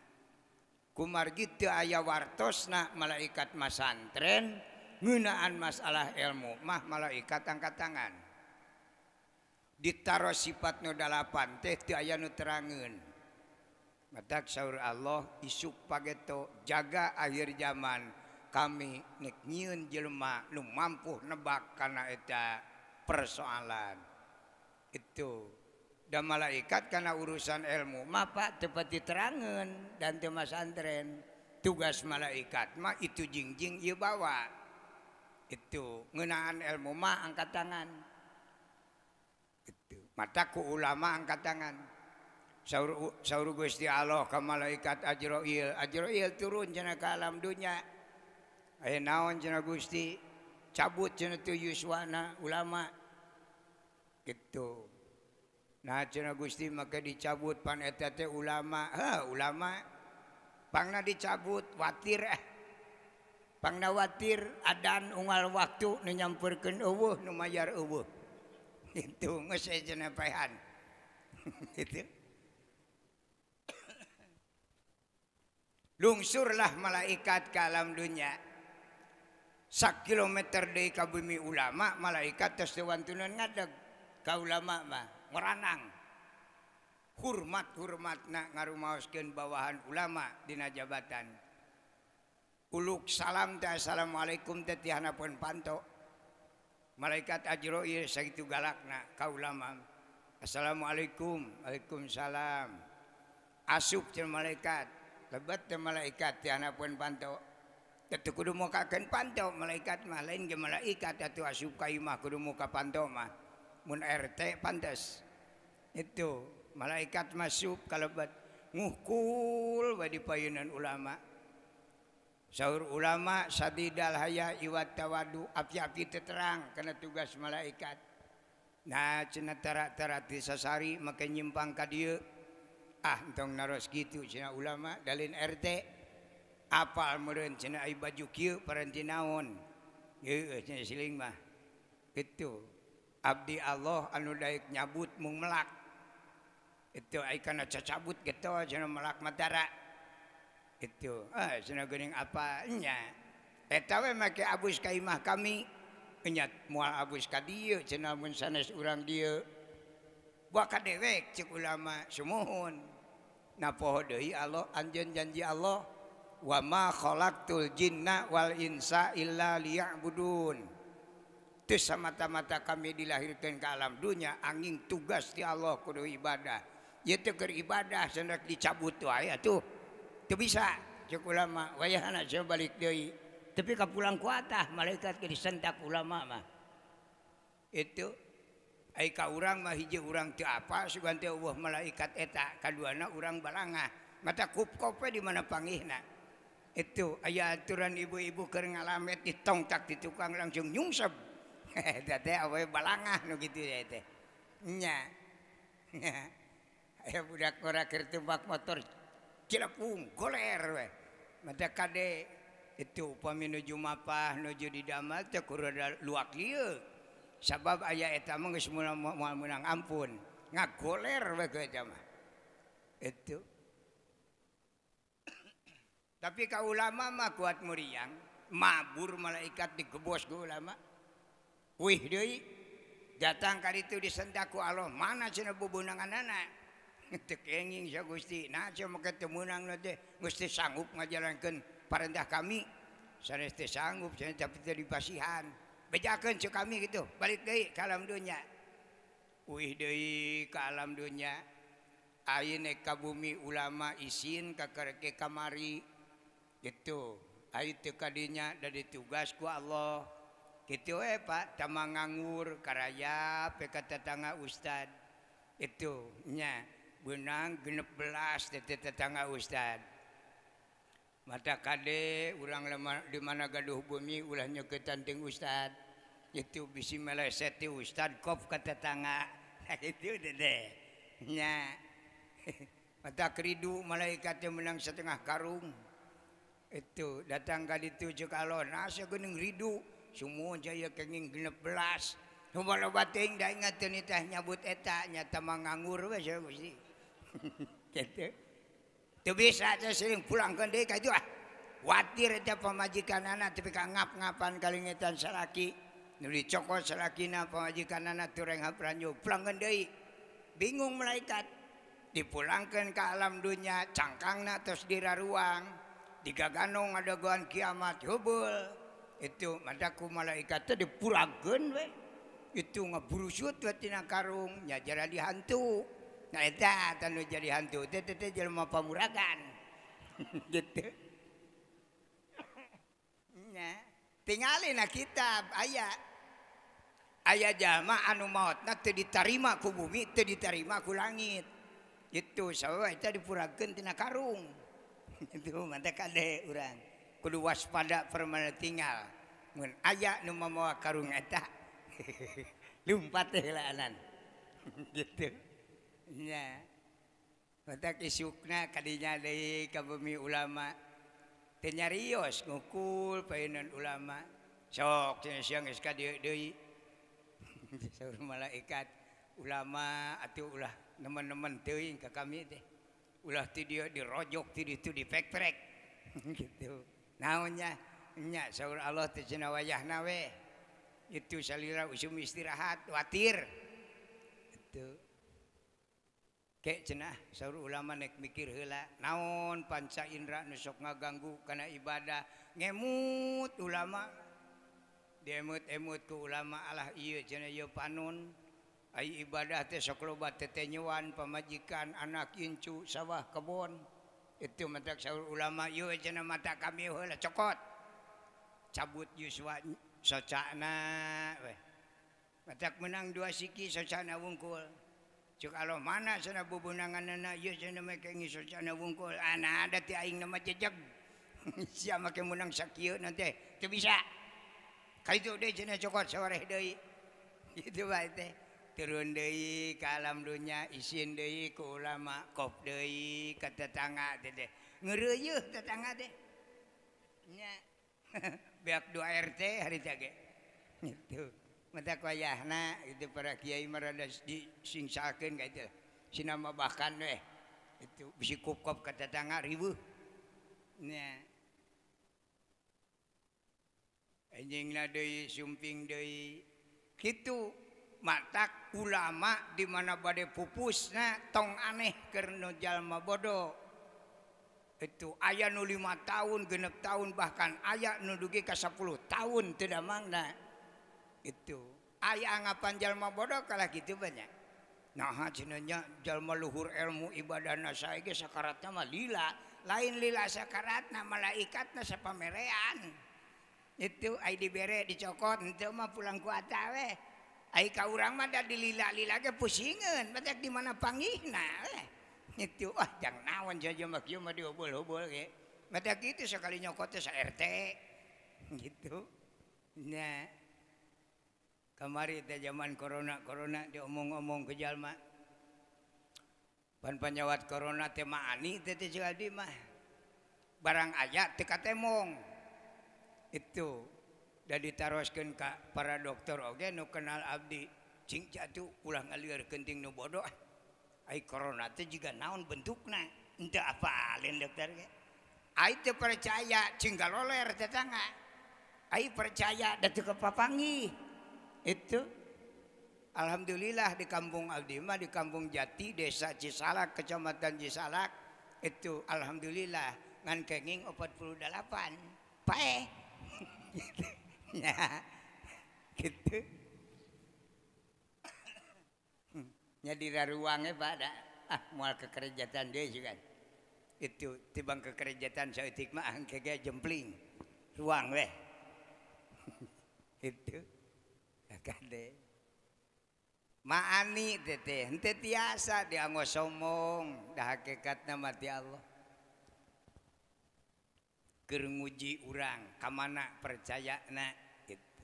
kumargi teu aya wartosna malaikat masantren ngeunaan masalah ilmu mah malaikat angkat tangan ditaro sifat nu 8 teh teu aya nu terangeun matak saur Allah isuk pageto jaga akhir zaman kami nek nyieun jelema nu mampu nebak kana eta persoalan itu da malaikat kana urusan ilmu mah Pak teu pati terangeun dan teu masantren tugas malaikat mah itu jingjing ieu bawa itu ngeunaan ilmu mah angkat tangan itu mata ku ulama angkat tangan saur Gusti Allah ka malaikat Ajrail turun cenah ka alam dunya. Aya naon cenah Gusti? Cabut cenah teu yuswana ulama. Gitu. Nah cenah Gusti maka dicabut pan eta teh ulama. Ulama pangna dicabut watir Pangna watir adan unggal waktu nu nyamperkeun eueuh nu mayar eueuh. Itu geus cenah paehan. Gitu. Lungsurlah malaikat ke alam dunia. Sak kilometer dari ka bumi ulama malaikat tos wantunan ngadeg ka ulama mah meranang hormatna ngarumaoskeun bawahan ulama dina jabatan uluk salam teh assalamualaikum teh tihanapeun panto malaikat Ajrail sakitu galakna ka ulama assalamualaikum waalaikumsalam asup cenah malaikat lebat teh malaikat tihanapeun panto teu kudu mukakeun panto malaikat mah lain ge malaikat atuh asup ka imah kudu muka panto mah mun RT pantes itu malaikat masuk kalebat nguhkul we di payeunan ulama saur ulama sadidal haya iwat tawadu api-api teu terang kana tugas malaikat nah cenah tara-tara disasari make nyimpang ka dieu entong naros kitu cenah ulama dalin RT apal meureun cenah ai baju kieu paranti naon heueuh cenah siling mah kitu abdi Allah anu daek nyabut mung melak itu ai kana cacabut gitu cenah melak matara itu cenah geuning apa nya eta we make abus ka imah kami nya moal abus ka dieu cenah mun sanes urang dieu buah ka dewek cek ulama sumuhun na poho deui Allah anjeun janji Allah wa ma khalaqtul jinna wal insa illa liya'budun. Teu samata-mata kami dilahirkeun ka alam dunya angin tugas ti Allah kudu ibadah. Ieu teh keur ibadah sendak dicabut wae atuh. Teu bisa ceuk ulama wayahna cenah balik deui. Tapi kapulang ku atah malaikat ge disentak ulama mah. Itu ai ka urang mah hiji urang teu apa sugan teh eueuh malaikat eta kaduana urang balangah. Mata kup-kope di mana panggihna. Itu aya aturan ibu-ibu keur ngalamet ditongtak di tukang langsung nyungsep. Eta teh awe balangah nu kitu teh. Nya. Aya budak ora keur tebak motor cilepung goler we. Mata kade itu upami nuju mapah nuju di damal teh kudu luak lieu. Sabab aya eta mah geus moal meunang ampun. Ngagoler we ke eta mah. Itu tapi ka ulama mah kuat muriang mabur malaikat digebos ku ulama. Wih deui datang ka ditu disentak ku Allah, mana cenah bubunanganana? Teu kenging sia Gusti. Nah cenah make teu meunang teh Gusti sanggup ngajalankeun parentah kami. Sanes teu sanggup cenah tapi teu dipasihan. Bejakeun ceu kami gitu, balik deui ka alam dunya. Wih deui ka alam dunya. Ayeuna ka bumi ulama isin ka kareke kamari gitu. Ayo teu kadinya da ditugas ku Allah. Kitu Pak, tamang nganggur karaya pe ka tetangga ustad. Itu nya beunang 16 teh tetangga ustad. Mata kade urang di mana gaduh bumi ulah nyeuketan teuing ustad. Itu bisi meleset ti ustad kop ka tetangga. Itu deh. Nya mata keridu malaikat yang menang setengah karung. Itu datang ka ditu ceuk Allah, nasa geuning ridu semua jaya kenging 16. Humala bating da ingateun teh nyabut eta nya tamang nganggur we sia Gusti. Kitu. Teu bisa teh sering pulangkeun deui ka itu ah. Watir eta pamajikanana tapi ka ngap-ngapan kalingetan salaki. Nu dicokot salakina pamajikanana teu reng hapranjog pulangkeun deui. Bingung malaikat. Dipulangkeun ka alam dunya cangkangna tos diraruang. Digaganong adagoan kiamat heubeul. Itu madaku malaikat teh dipulangkeun we. Itu ngaburusut we tina karung nya jara dihantu. Nah eta tanu jadi hantu teh jelema pamuragan. Gitu. Nya tingalina kitab aya jalma anu maotna teu ditarima ku bumi, teu ditarima ku langit. Gitu sawa eta dipuragkeun tina karung. Itu mantep kade urang. Kudu waspada permana tinggal. Mun aya nu mamawa karung eta. Lumpat heulaanan. Gitu. Nya. Mata kisukna kadinya deui ka bumi ulama. Teu nyarios ngukul paeunun ulama. Sok cenah siang geus ka dieu deui. Saur malaikat ulama atuh ulah nemen-nemen teuing ka kami teh. Ulah ti dieu dirojok ti ditu dipek-prek. Gitu. Naonnya nya saur Allah teh cenah wayahna we. Itu salira usum istirahat watir. Itu. Kek cenah saur ulama nek mikir heula naon panca indra nu sok ngaganggu kana ibadah ngemut ulama. Diemut-emut ku ulama alah ieu cenah ieu panun. Ai ibadah teh sok loba tetenyuan pamajikan anak incu sawah kebon. Itu mata saur ulama ieu cenah mata kami heula cokot. Cabut yuswa socana we. Matak menang 2 siki socana wungkul. Cuk Allah mana cenah bubunanganna ieu cenah make ngi socana wungkul. Ana ada ti aing nama jejeg. Sia make menang sakieu nanti teu bisa. Kaitu deui cenah cokot sawareh deui. Kitu bae teh. Turun deui ka alam dunya isin deui ku ulama kop deui ka tetangga teh ngeureuyeuh tetangga teh nya beak 2 RT harita ge gitu mata wayahna itu para kiai marada disingsakeun ka itu sinama bahkan we itu bisi kop-kop ka tetangga riweuh nya anjingna deui sumping deui kitu matak ulama di mana bade pupusna tong aneh keur nu jalma bodoh. Itu aya nu 5 tahun, 6 tahun bahkan aya nu dugi ka 10 tahun teu damangna. Itu aya anggapan jalma bodoh kalah kitu banyak. Nah cenah nya jalma luhur ilmu ibadahna sae ge sakaratna mah lila, lain lila sakaratna malaikatna sapamerean. Itu ai dibere dicokot henteu mah pulang ku ata we. Ai ka urang mah da dilila-lila ge pusingeun, badak di mana panggihna we. Itu jang naon saja mah kieu mah dihobol-hobol ge. Badak kitu sakali nyokot teh sa RT. Gitu. Nah. Kamari teh zaman corona diomong-omong ke jalma. Pan panyawat corona teh mah ani teh jadi mah. Barang aya teu katemong. Itu da ditaroskeun ka para dokter oge nu kenal abdi cing jatuh ulah ngalieureun ting nu bodoh. Ai corona teh jiga naon bentukna henteu apalin dokter ge. Ai teu percaya cing galoler tetangga. ai percaya datu kepapangi itu. Alhamdulillah di kampung abdi mah di kampung Jati desa Cisalak kecamatan Cisalak itu alhamdulillah ngan kenging 48 paeh ya gitu nya di ruangnya pada moal kekerjatan dia juga itu tibang kekerjatan saeutik mah kege jempling ruang weh itu kade maani teteh henteu tiasa dianggo somong dah hakikatna mati Allah keur nguji urang ka mana percayana gitu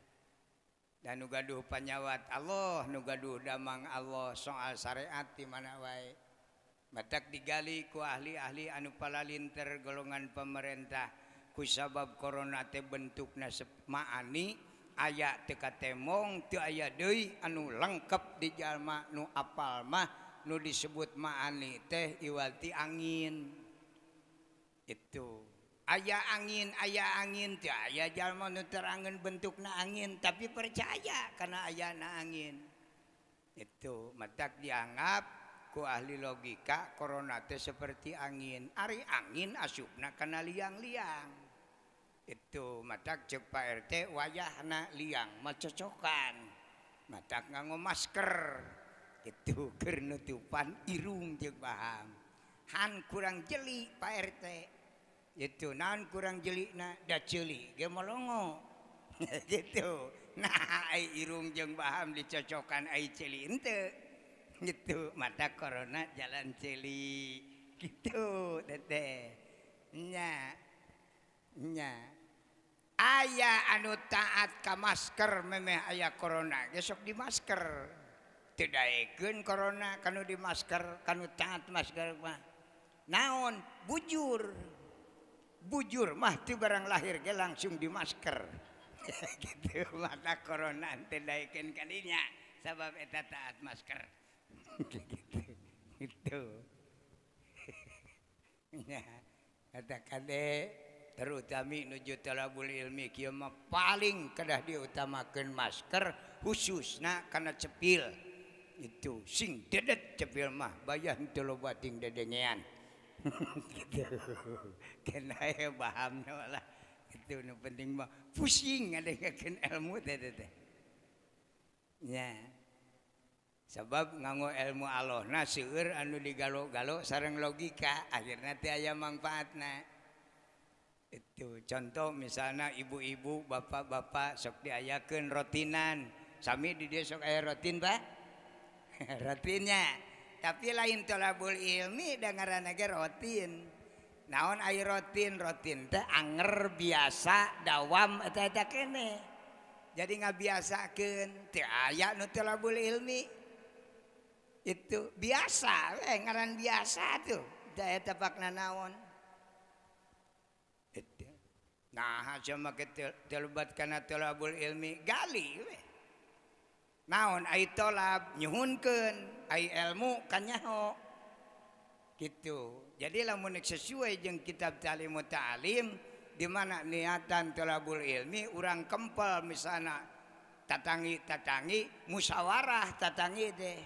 dan nu gaduh panyawat Allah nu gaduh damang Allah soal syariat di mana wae matak digali ku ahli-ahli anu palalinter golongan pemerintah ku sabab corona teh bentukna maani aya teka temong teu aya deui anu lengkap di jalma nu apal mah nu disebut maani teh iwalti angin itu aya angin teu aya jalma nu terangeun bentukna angin tapi percaya kana ayana angin itu matak dianggap ku ahli logika corona teh seperti angin ari angin asupna kana liang-liang itu matak cek Pak RT wayahna liang macocokan matak nganggo masker itu keur nutupan irung jeung paham han kurang jeli Pak RT itu naon kurang jelina da ceuli ge molongo gitu nah ai irung jeung paham dicocokan ai ceuli henteu gitu matak corona jalan ceuli gitu teteh nya aya anu taat ka masker memeh aya corona gesok di masker teu daekeun corona kanu di masker kanu taat masker mah naon bujur mah teu barang lahir ge langsung di masker gitu mata corona teu daekeun ka dinya sabab eta taat masker gitu nya kata kade terutami nuju talabul ilmi kieu mah paling kedah diutamakeun masker khususna kana cepil itu sing dedet cepil mah bayah henteu loba ting dedengean gitu kena aya pahamna lah itu nu penting mah pusing ngadengakeun ilmu teh nya sabab nganggo ilmu Allahna seueur anu digalo-galo sareng logika akhirna teh aya mangpaatna. Itu contoh misalnya ibu-ibu bapak-bapak sok diayakeun rotinan sami di dieu sok aya rotin Pak rotinnya tapi lain tolabul ilmi da ngaranna ge rotin naon aya rotin teh anger biasa dawam eta keneh jadi ngabiasakeun teu aya nu tolabul ilmi itu biasa ngaran biasa tuh da eta pakna naon. Nah, cuma terlibat karena tolabul ilmi gali we. Naon ai tolab nyuhunkeun, ai ilmu kanyaho. Gitu. Jadi lamun sesuai jeung kitab Ta'limut Ta'lim di mana niatan tolabul ilmi urang kempel misalna tatangi musyawarah tatangi teh.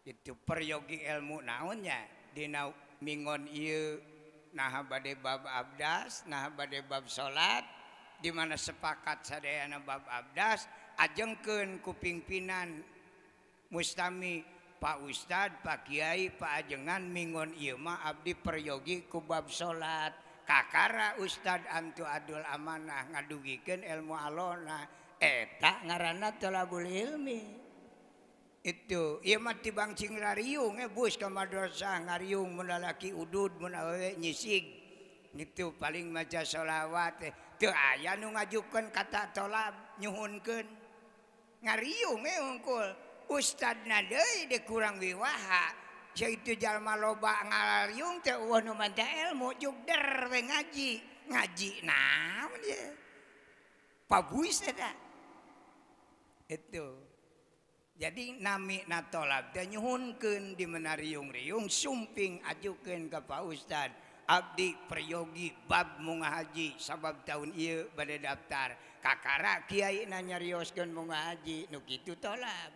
Itu peryogi ilmu naonnya dina mingon ieu nah bade bab abdas nah bade bab salat di mana sepakat sadayana bab abdas ajengkeun ku pimpinan mustami Pak Ustad Pak Kiai Pak Ajengan mingon ieu mah abdi peryogi ku bab salat kakara Ustad antu adul amanah ngadugikeun ilmu Allahna eta ngaranna thalabul ilmi itu ieu mah tibang cing rariung bus ka madrasah ngariung mun lalaki udud mun awewe nyisig gitu paling maca sholawat teu aya nu ngajukeun kata tolab nyuhunkeun ngariung unggul ustadna deui de kurang wiwaha yaitu jalma loba ngariung teh eueuh nu maca ilmu jugder we ngaji naon ye pabuis eta itu. Jadi nami natolab teh nyuhunkeun di menariung-riung sumping ajukeun ka Pak Ustad abdi peryogi bab munga haji sabab tahun ieu bade daftar kakara kiai na nyarioskeun munga haji nu kitu tolab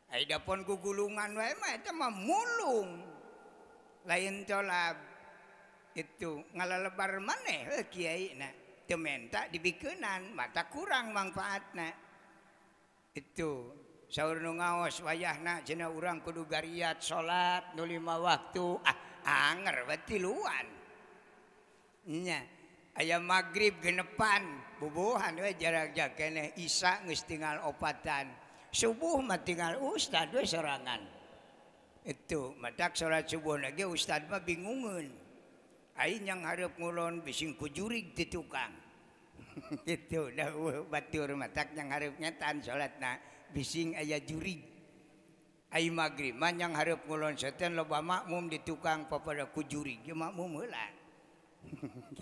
aida pon gugulungan wae mah eta mah mulung lain tolab itu ngalalebar maneh kiai na teu menta dibikeunan mata kurang manfaatna itu saur nu ngaos wayahna cenah urang kudu gariat salat nu 5 waktu anger batiluan nya aya magrib genepan bubuhan we jarak keneh isya geus tinggal opatan subuh mah tinggal ustad we sorangan itu matak salat subuh lagi ustad mah bingungeun aing yang hareup ngulon bising ku jurig ti tukang gitu dah batur matak yang hareup nyetan salatna bising aya jurig ai magrib manyang hareup ngulon setan loba makmum di tukang papada kujuri ge makmum heula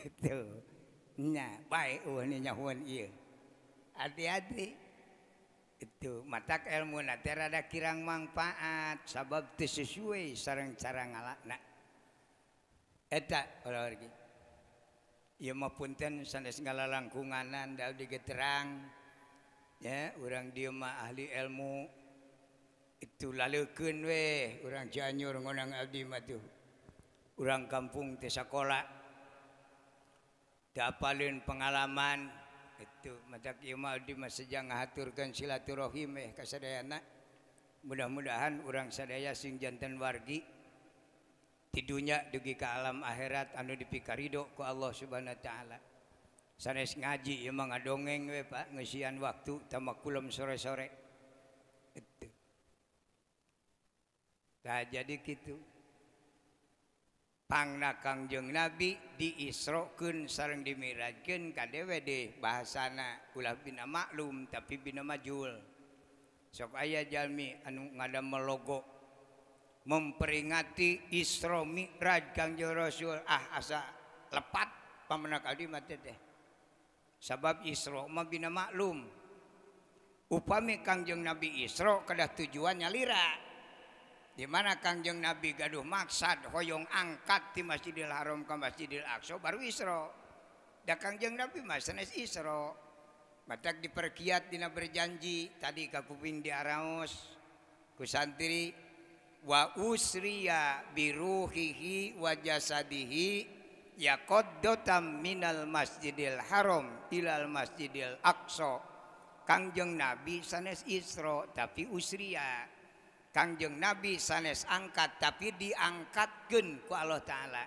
gitu nya bae eueuh nyahuan ieu hati-hati itu matak ilmu na teh rada kirang manfaat sabab teu sesuai sareng cara ngalakna eta olahraga ieu mah punten sanes ngalalangkunganan da abdi terang ya urang dieu mah ahli ilmu itu laleukeun we urang Cianjur ngonang abdi mah tuh urang kampung teh sakola teu apaleun pengalaman itu matak ieu mah abdi mah sejang ngahaturkeun silaturahim ka sadayana mudah-mudahan urang sadaya sing janten wargi di dunya dugi ka alam akhirat anu dipikarido ku Allah Subhanahu wa taala sanes ngaji ieu mah ngadongeng we Pak ngeusian waktu tamakulum sore-sore itu. Nah jadi gitu pangna Kangjeng Nabi diisrokeun sareng dimirajkeun ka dewe deh bahasana ulah bina maklum tapi bina majul sok aya jalmi anu ngadamel logo memperingati Isra Mi'raj Kangjeng Rasul asa lepat pamenak abdi mah teh sabab Isra mah bina maklum upami Kangjeng Nabi Isra kedah tujuannya lira di mana Kangjeng Nabi gaduh maksad hoyong angkat di Masjidil Haram ke Masjidil Aqsa baru Isra. Da Kangjeng Nabi mah sanes Isra. Matak diperkiat dina berjanji tadi ka kuping diaraos ku santri wa usriya biruhihi wa jasadihi yaqaddatam minal Masjidil Haram ilal Masjidil Aqsa. Kangjeng Nabi sanes Isra tapi usriya. Kangjeng Nabi sanes angkat tapi diangkatkeun ku Allah taala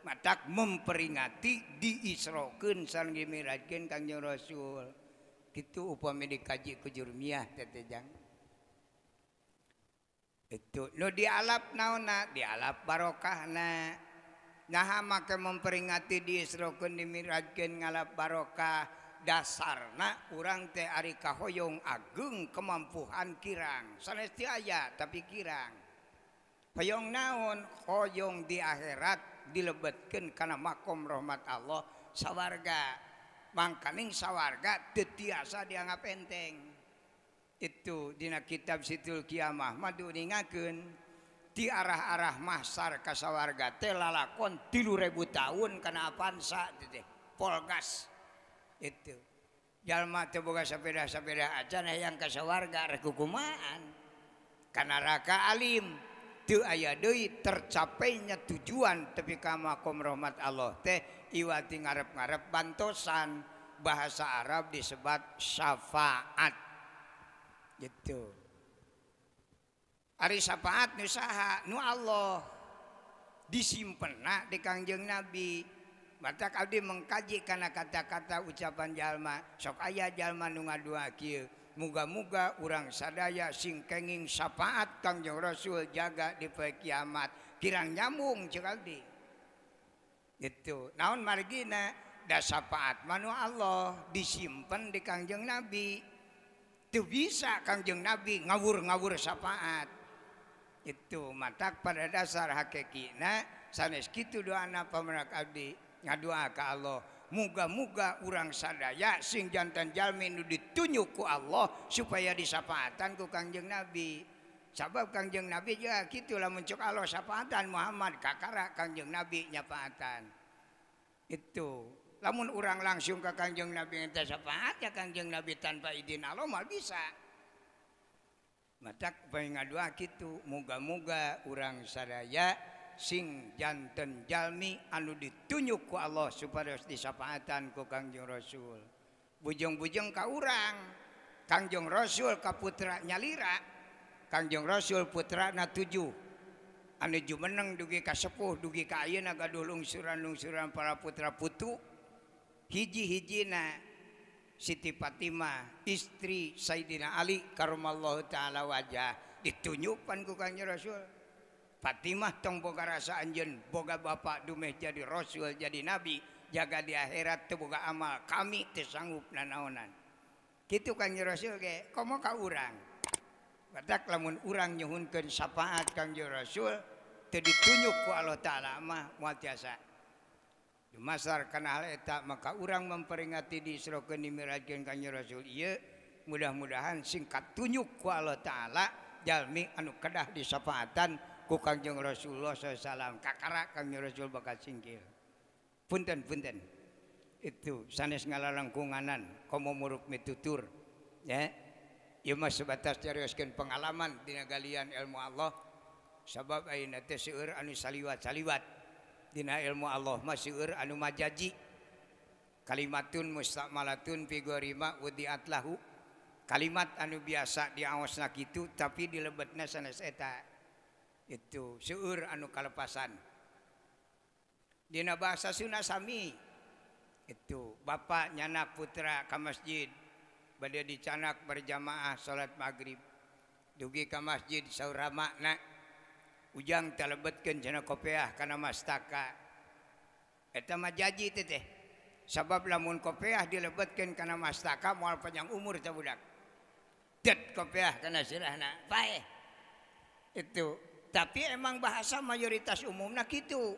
matak memperingati diisrokeun sareng dimirajkeun Kangjeng Rasul kitu upami dikaji ku jurmiyah tetejang itu nu dialap naonna dialap barokahna naha make memperingati diisrokeun dimirajkeun ngalap barokah dasarna urang teh ari kahoyong ageng kemampuan kirang sanes teu aya tapi kirang hoyong naon hoyong di akhirat dilebetkeun kana makom rahmat Allah sawarga mangkaning sawarga teu tiasa dianggap enteng itu dina kitab Situl Kiamah mah diuningakeun ti arah-arah mahsar ka sawarga teh lalakon 3000 taun kana avansa teh polgas itu jalma teu boga sapeda-sapeda acan hayang ka sawarga rek kukumaan kana raka alim teu aya deui tercapainya tujuan tepi ka makom rahmat Allah teh iwati ngarep-ngarep bantosan bahasa Arab disebut syafaat gitu ari syafaat nu saha nu Allah disimpenna di Kangjeng Nabi matak abdi mengkaji kana kata-kata ucapan jalma sok aya jalma nu ngadua kieu muga-muga urang sadaya sing kenging syafaat Kangjeng Rasul jaga di poe kiamat kirang nyambung ceuk abdi gitu naon margina da syafaat manu Allah disimpen di Kangjeng Nabi teu bisa Kangjeng Nabi ngawur-ngawur syafaat itu matak pada dasar hakikina sanes kitu doana pamenak abdi ngadua ka Allah muga-muga urang sadaya sing jantan jalmi nu ditunjuk ku Allah supaya disapaatan ku Kangjeng Nabi Sabab Kangjeng Nabi juga gitu lamun cok Allah syafaatan Muhammad kakara Kangjeng Nabi nyafaatan. Itu. Lamun orang langsung ke Kangjeng Nabi minta syafaat ya Kangjeng Nabi tanpa izin Allah mal bisa. Matak pengen ngadua gitu, moga-moga orang sadaya sing janten jalmi anu ditunjuk ku Allah supaya disyafaatan ku Kangjeng Rasul. Bujeng-bujeng ka urang, Kangjeng Rasul ka putra nyalira. Kangjeng Rasul putrana 7 anu jumeneng dugi ka sepuh dugi ka ayeuna gaduh lungsuran-lungsuran para putra putu hiji-hijina Siti Fatimah istri Sayyidina Ali karramallahu taala wajah ditunjukkan ku Kangjeng Rasul. Fatimah tong boga rasa anjeun boga bapak dumeh jadi rasul jadi nabi jaga di akhirat teu boga amal kami teu sanggup nanaonan. Kitu Kangjeng Rasul ge komo ka urang. Batak lamun urang nyuhunkeun syafaat Kangjeng Rasul teu ditunjuk ku Allah taala mah moal tiasa. Dumasar kana hal eta maka urang memperingati diisrokeun dimirajkeun Kangjeng Rasul ieu mudah-mudahan sing katunjuk ku Allah taala jalmi anu kedah disyafaatan ku Kangjeng Rasulullah sallallahu kakara Kangjeng Rasul bakal singkil. Punten itu sanes ngalalangkunganan komo muruk mitutur ya. Ieu mah sebatas carioskeun pengalaman dina galian ilmu Allah sabab ayeuna teh seueur anu saliwat-saliwat dina ilmu Allah mah seueur anu majaji kalimatun mustaqmalatun fi gharima wudiat lahu kalimat anu biasa diaosna kitu tapi dilebetna sanes eta itu seueur anu kalepasan dina bahasa Sunda sami itu bapak nyana putra ka masjid bade dicanak berjamaah salat maghrib dugi ka masjid saur makna ujang talebetkeun cenah kopiah kana mastaka eta mah jaji teh sabab lamun kopiah dilebetkeun kana mastaka moal panjang umur teh budak det kopiah kana sirahna bae itu tapi emang bahasa mayoritas umumna kitu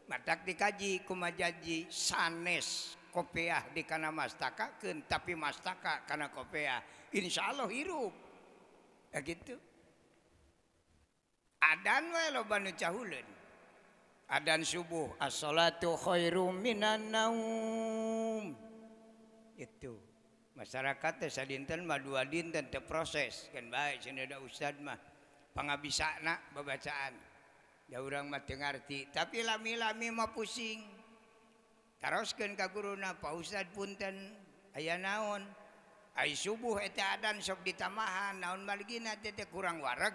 matak dikaji kumajaji sanes kopiah di kana mastakakeun tapi mastaka kana kopiah insyaallah hirup ya gitu adan wae loba nu cahuleun adan subuh as-salatu khairum minan naum itu masyarakat teh sadinten mah 2 dinten teh proses kan bae cenah da ustad mah pangabisana babacaan da urang mah teu ngarti tapi lami-lami mah pusing taroskeun ka guruna Pak Ustad punten aya naon ai subuh eta adan sok ditamahan naon maligina teh kurang wareg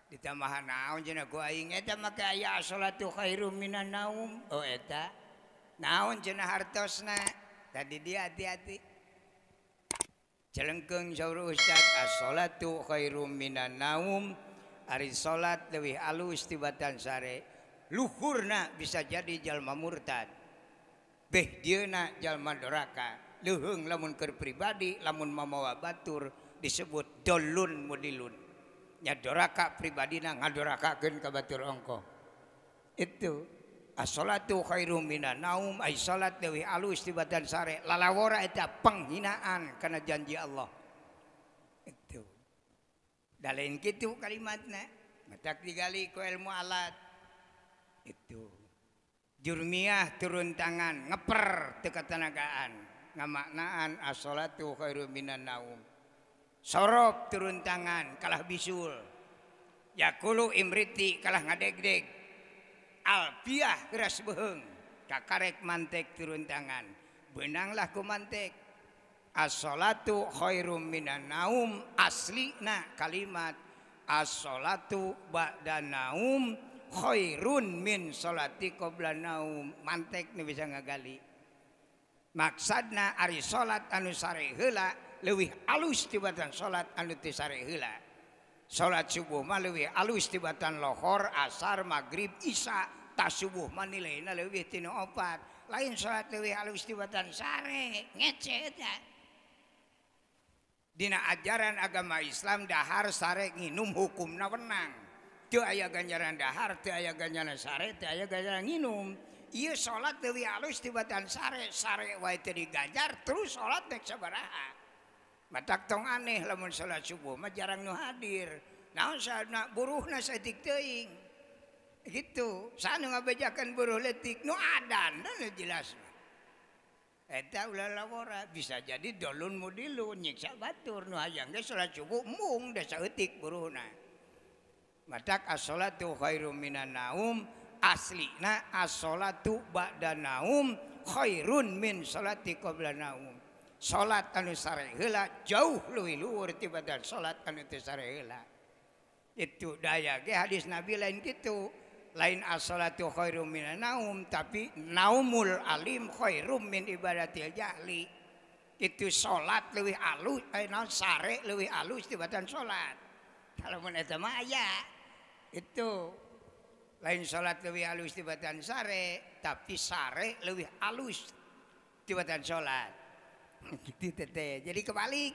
ditamahan naon cenah ku aing eta make aya salatu khairum minan naum oh eta naon cenah hartosna tadi dia hati-hati celengkeung saur Ustad as-salatu khairum minan naum ari salat leuwih alus tibatan sare luhurna bisa jadi jalma murtad beh dieuna jalma doraka leuheung lamun keur pribadi lamun mamawa batur disebut dolun mudilun nya doraka pribadina ngadorakakeun ka batur ongko itu as-salatu khairum minan naum ai salat leuwih alus tibatan sare lalawora eta penghinaan kana janji Allah itu da lain kitu kalimatna matak digali ku ilmu alat itu jurmiyah turun tangan ngeper teu katanagaan ngamaknaan as-salatu khairum minan naum sorob turun tangan kalah bisul yakulu imriti kalah ngadegdeg alfiah geras beheung kakarek mantek turun tangan beunanglah ku mantek as-salatu khairum minan naum aslina kalimat as-salatu ba'da naum khairun min salati qabla naum mantek nu bisa ngagali maksudna ari salat anu sare heula leuwih alus tibatan salat anu teu sare heula salat subuh mah leuwih alus tibatan lohor asar magrib isya tas subuh mah nilaina leuwih tina 4 lain salat leuwih alus tibatan sare ngece eta dina ajaran agama Islam dahar sare nginum hukumna wenang teu aya ganjaran dahar teu aya ganjaran sare teu aya ganjaran nginum ieu salat leuwih alus tibatan sare sare wae teu diganjar terus salat nek sabaraha matak tong aneh lamun salat subuh mah jarang nu hadir naon sana buruhna saeutik teuing gitu sanu ngabejakan buruh leutik nu adan nu jelas eta ulah lawora bisa jadi dolun mudilun nyiksa batur nu hayang ge salat subuh mung da saeutik buruhna matak as-salatu khairum minan naum aslina as-salatu ba'da naum khairun min salati qabla naum salat anu sare heula jauh leuwih luhur tibatan salat anu teu sare heula itu daya ge hadis Nabi lain gitu lain as-salatu khairum minan naum tapi naumul alim khairum min ibadatil jahli itu salat leuwih alus naon sare leuwih alus tibatan salat kalau mun eta mah aya itu lain salat leuwih alus tibatan sare tapi sare leuwih alus tibatan salat gitu teh jadi kebalik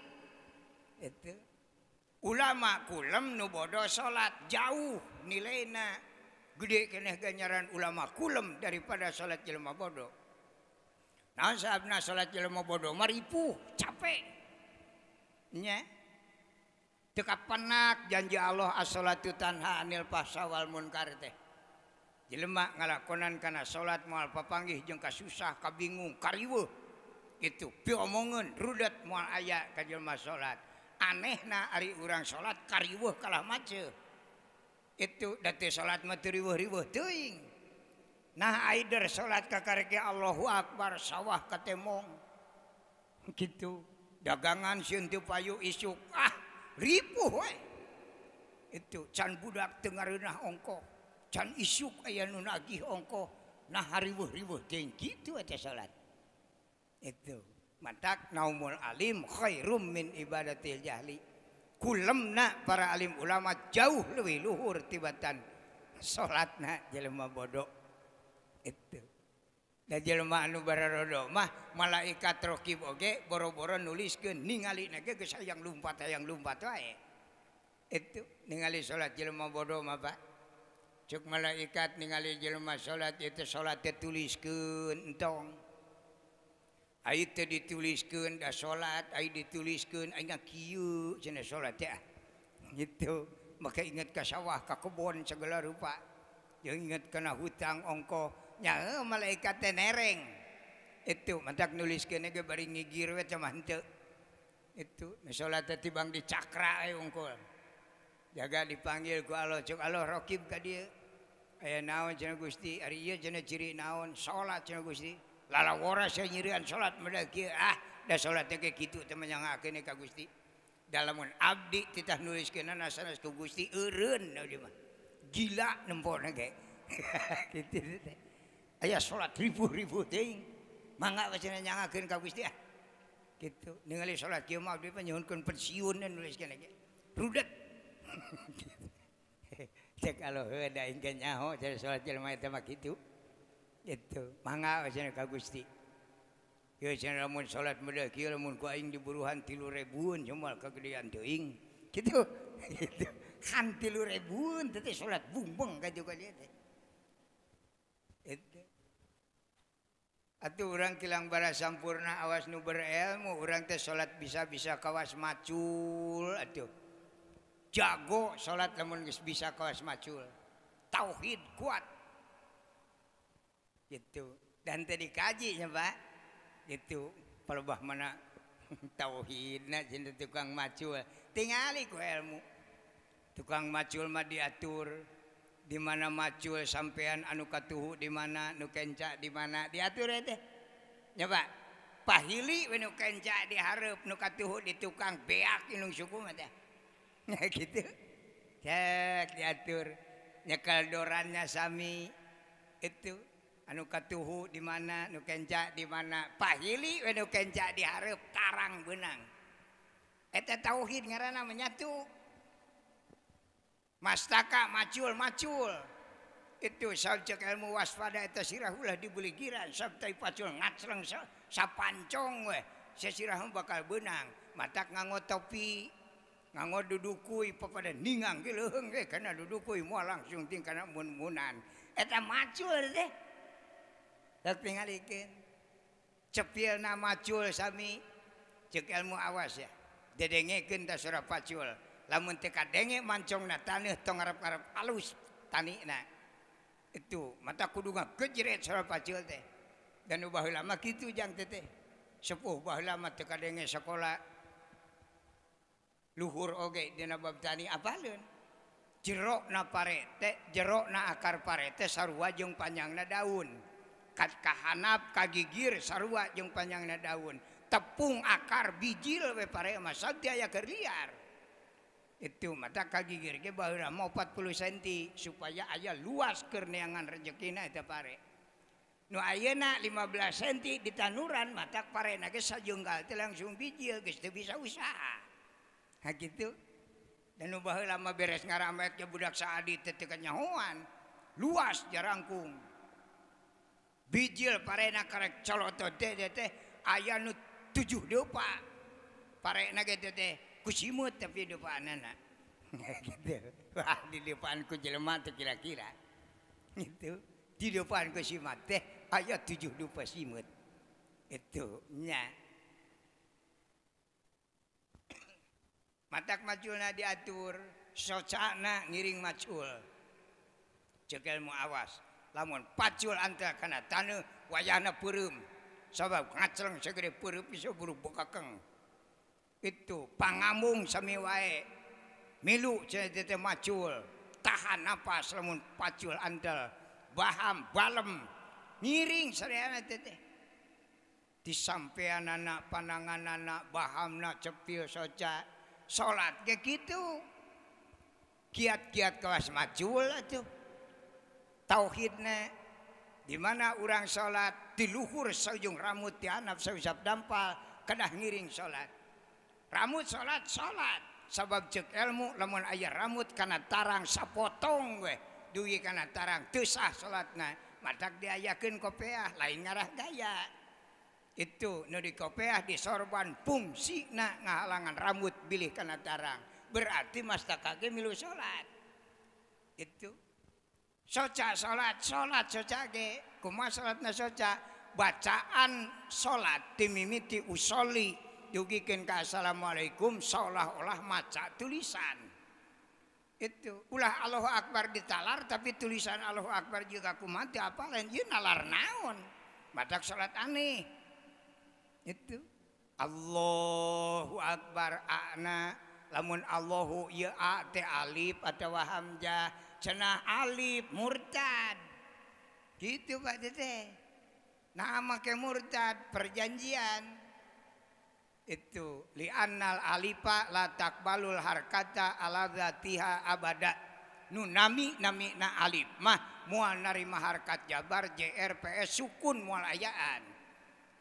itu ulama kulem nu bodoh salat jauh nilaina gede keneh ganjaran ulama kulem daripada salat jelema bodoh. Naon sababna salat jelema bodoh maripuh capek. Nya. Teu kapenak janji Allah as-salatu tanha anil fahsya wal munkar teh. Jelema ngalakonan kana salat moal papanggih jeung kasusah kabingung kariweuh. Gitu piomongeun rudet moal aya ka jelema salat. Anehna ari urang salat kariweuh kalah maceu. Itu dati salat mah teu riweuh-riweuh teuing. Nah aider salat ka kareke Allahu Akbar sawah katemong. Gitu. Dagangan sieun teu payu isuk ripuh we. Itu can budak teu ngareunah ongko. Can isuk aya nu nagih ongko. Nah hariweuh-riweuh teuing kitu eta salat. Itu. Matak naumul alim khairum min ibadatil jahli. Kulemna para alim ulama jauh lebih luhur tibatan salatna jelema bodoh itu. Da jelema anu bararodo mah malaikat raqib oge boro-boro nuliskeun ningalina ge geus hayang lumpat wae. Itu ningali salat jelema bodoh mah Pak. Cuk malaikat ningali jelema salat itu salat teh tuliskeun entong. Ai teh dituliskeun da salat, ai dituliskeun ai kieu cenah salat teh. Gitu. Maka ingat ka sawah, ka kebon segala rupa. Jeung ingat kana hutang ongko nya malaikat teh nereng. Itu mantak nuliskeun ge bari ngigir we cenah henteu. Itu salat teh tibang dicakra aya ongko. Jaga dipanggil ku Allah, cuk Allah raqib ka dieu. Aya naon cenah Gusti? Ari ieu cenah ciri naon? Salat cenah Gusti. Lalawara saya nyirian salat meda kieu da salat teh kitu teh menyangakeun ka Gusti. Dalamun abdi titah nuliskeunana sanes ku Gusti eureun dia mah. Gila nempona ge. Kitu teh. Aya salat ribu-ribu teuing. Mangga cenah nyangakeun ka Gusti Kitu. Ningali salat kieu mah abdi nyuhunkeun pensiun nuliskeun ge. Rudet. Cek alo heuh da engke nyaho jadi salat jelema eta mah kitu. Itu mangga cenah ka Gusti. Ieu cenah lamun salat meureun kieu lamun ku aing diburuhan 3.000-an comal kagedean teuing. Kitu. Kitu. Kan 3.000-an teh salat bumbeng ka juga dia teh. Itu. Atuh urang kilang bara sampurna awas nu berilmu urang teh salat bisa-bisa kawas macul atuh. Jago salat lamun geus bisa kawas macul. Tauhid kuat. Gitu dan tadi dikaji nya Pak gitu pelebah mana tauhidna cenah tukang macul tingali ku ilmu tukang macul mah diatur di mana macul sampean anu katuhu di mana nu kenca di mana diatur teh nya Pak pahili we nu kenca dihareup nu katuhu di tukang beak inung suku mah teh gitu cek diatur nyekel dorannya sami itu anu katuhu di mana nu kenca di mana pahili we nu kenca dihareup tarang beunang eta tauhid ngaranna menyatu mastaka macul itu sabcek ilmu waspada eta sirah ulah dibeli giran sabtai pacul ngacreng sapancong we sesirah bakal beunang matak nganggo topi nganggo dudukuy papada ningang ge leuheung ge kana dudukuy moal langsung ting kana mun-munan eta macul teh tak tingalikeun cepilna macul sami cek ilmu awas ya dedengekeun ta surah pacul lamun teu kadenge mancongna taneuh tong ngarep-ngarep alus tanina itu mata kudu ngagejret sareng pacul teh dan baheula mah kitu jang teh sepuh baheula mah teu kadenge sakola luhur oge dina bab tani apaleun jerokna parete jerokna akar parete sarua jeung panjangna daun kat kahanap kagigir sarua jeung panjangna daun tepung akar bijil we pare mah sadia aya keur liar itu mata kagigir ge baheula mah 40 cm supaya aya luas keur neangan rezekina eta pare nu ayeuna 15 cm di tanuran mata parena ge sajenggal teh langsung bijil geus teu bisa usaha ha kitu dan nu baheula mah beres ngaramet ke budak saadi teh teu kanyahoan luas jarangkung bijil parena karek colotot teh aya nu 7 depa parena ge teh ku simut tapi depanana gitu wah di depan ku jelema teh kira-kira itu di depan ku simat teh aya 7 depa simut itu nya matak maculna diatur socana ngiring macul cekel mu awas lamun pacul anta kana taneuh wayahna peureum sabab ngacleng sagede peureum bisa buru bokakeng itu pangamung sami wae milu cenah teh macul tahan napas lamun pacul andal baham balem ngiring sareana teh disampeanana pananganana bahamna cepil soca salat ge kitu kiat-kiat kelas macul atuh tauhidna di mana urang salat di luhur saujung rambut ti hanap sausap dampal kedah ngiring salat rambut salat sabab cek ilmu lamun aya rambut kana tarang sapotong we dugi kana tarang teu sah salatna matak diayakeun kopeah lain ngarah gaya itu nu di kopeah disorban fungsina ngahalangan rambut bilih kana tarang berarti mastaka ge milu salat itu soca salat soca ge kumaha salatna soca bacaan salat timimiti usolli dugikeun ka assalamualaikum seolah-olah maca tulisan itu ulah Allahu Akbar ditalar tapi tulisan Allahu Akbar juga kumaha teu apaleun ieu nalar naon matak salat aneh itu Allahu Akbar ana lamun Allahu ieu a teh alif atawa hamzah cenah alif murtad gitu Pak teh nah make murtad perjanjian itu li'annal alifa la takbalul harkata ala dzatiha abada nu nami na alif mah moal narima harkat jabar jr ps sukun moal ayaan